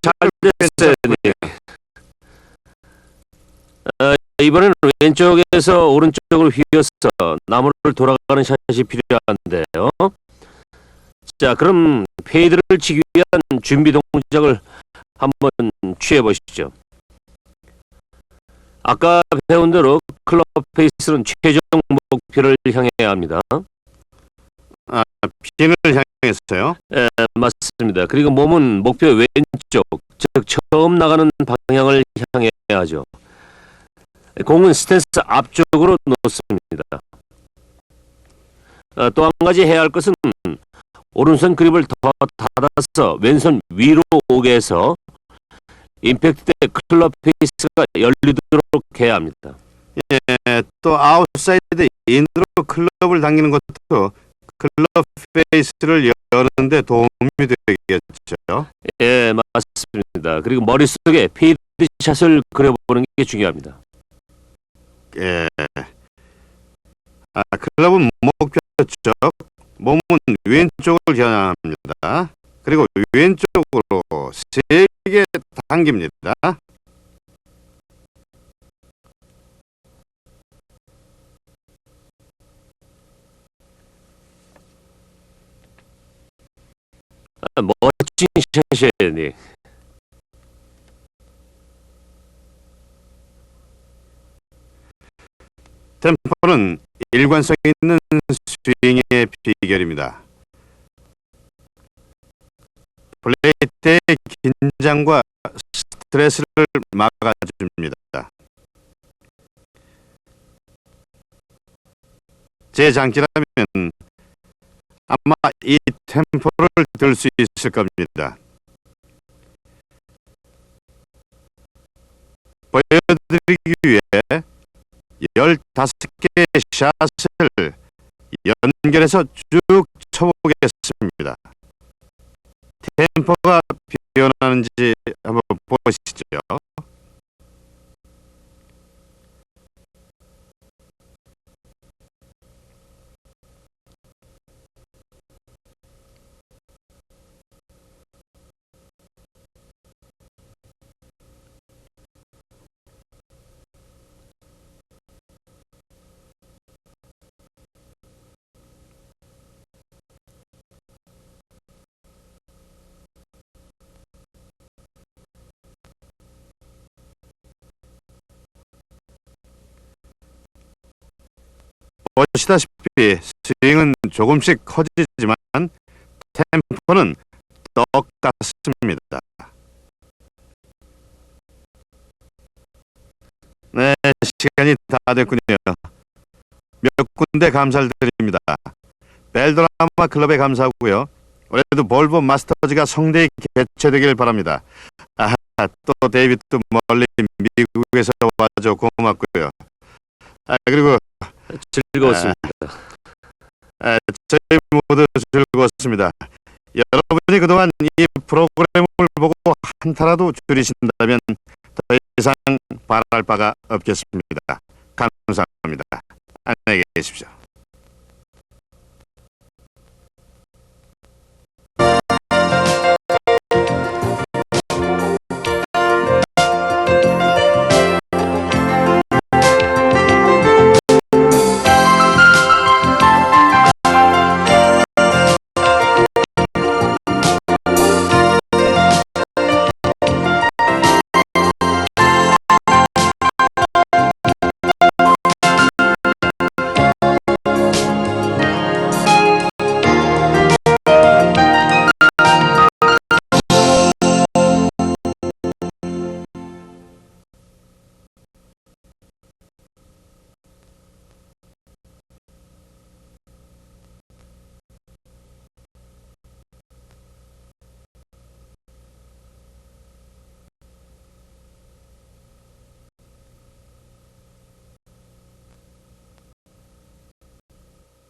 잘 됐어요. 이번에는 왼쪽에서 오른쪽으로 휘어서 나무를 돌아가는 샷이 필요한데요. 자, 그럼 페이드를 치기 위한 준비 동작을 한번 취해 보시죠. 아까 배운 대로 클럽 페이스는 최종 목표를 향해야 합니다. 핀을 향했어요. 맞습니다. 그리고 몸은 목표 왼쪽, 즉 처음 나가는 방향을 향해야 하죠. 공은 스탠스 앞쪽으로 놓습니다. 또 한 가지 해야 할 것은 오른손 그립을 더 닫아서 왼손 위로 오게 해서 임팩트 때 클럽 페이스가 열리도록 해야 합니다. 또 아웃사이드 인으로 클럽을 당기는 것도 클럽 페이스를 여는데 도움이 되겠죠. 예, 맞습니다. 그리고 머릿속에 페이드샷을 그려보는 게 중요합니다. 예. 클럽은 목표 쪽, 몸은 왼쪽을 겨냥합니다. 그리고 왼쪽으로 세게 당깁니다. 멋진 샷이네. 템포는 일관성 있는 스윙의 비결입니다. 플레이트의 긴장과 스트레스를 막아줍니다. 제 장기라면 아마 이 템포를 들 수 있을 겁니다. 보여드리기 위해 15개의 샷을 연결해서 쭉 쳐보겠습니다. 템포가 변하는지 한번 보시죠. 보시다시피 스윙은 조금씩 커지지만 템포는 똑같습니다. 네, 시간이 다 됐군요. 몇 군데 감사를 드립니다. 벨드라마 클럽에 감사하고요. 올해도 볼보 마스터즈가 성대히 개최되길 바랍니다. 또 데이비드 멀리 미국에서 와줘 고맙고요. 그리고 즐거웠습니다. 저희 모두 즐거웠습니다. 여러분이 그동안 이 프로그램을 보고 한타라도 줄이신다면 더 이상 바랄 바가 없겠습니다. 감사합니다. 안녕히 계십시오.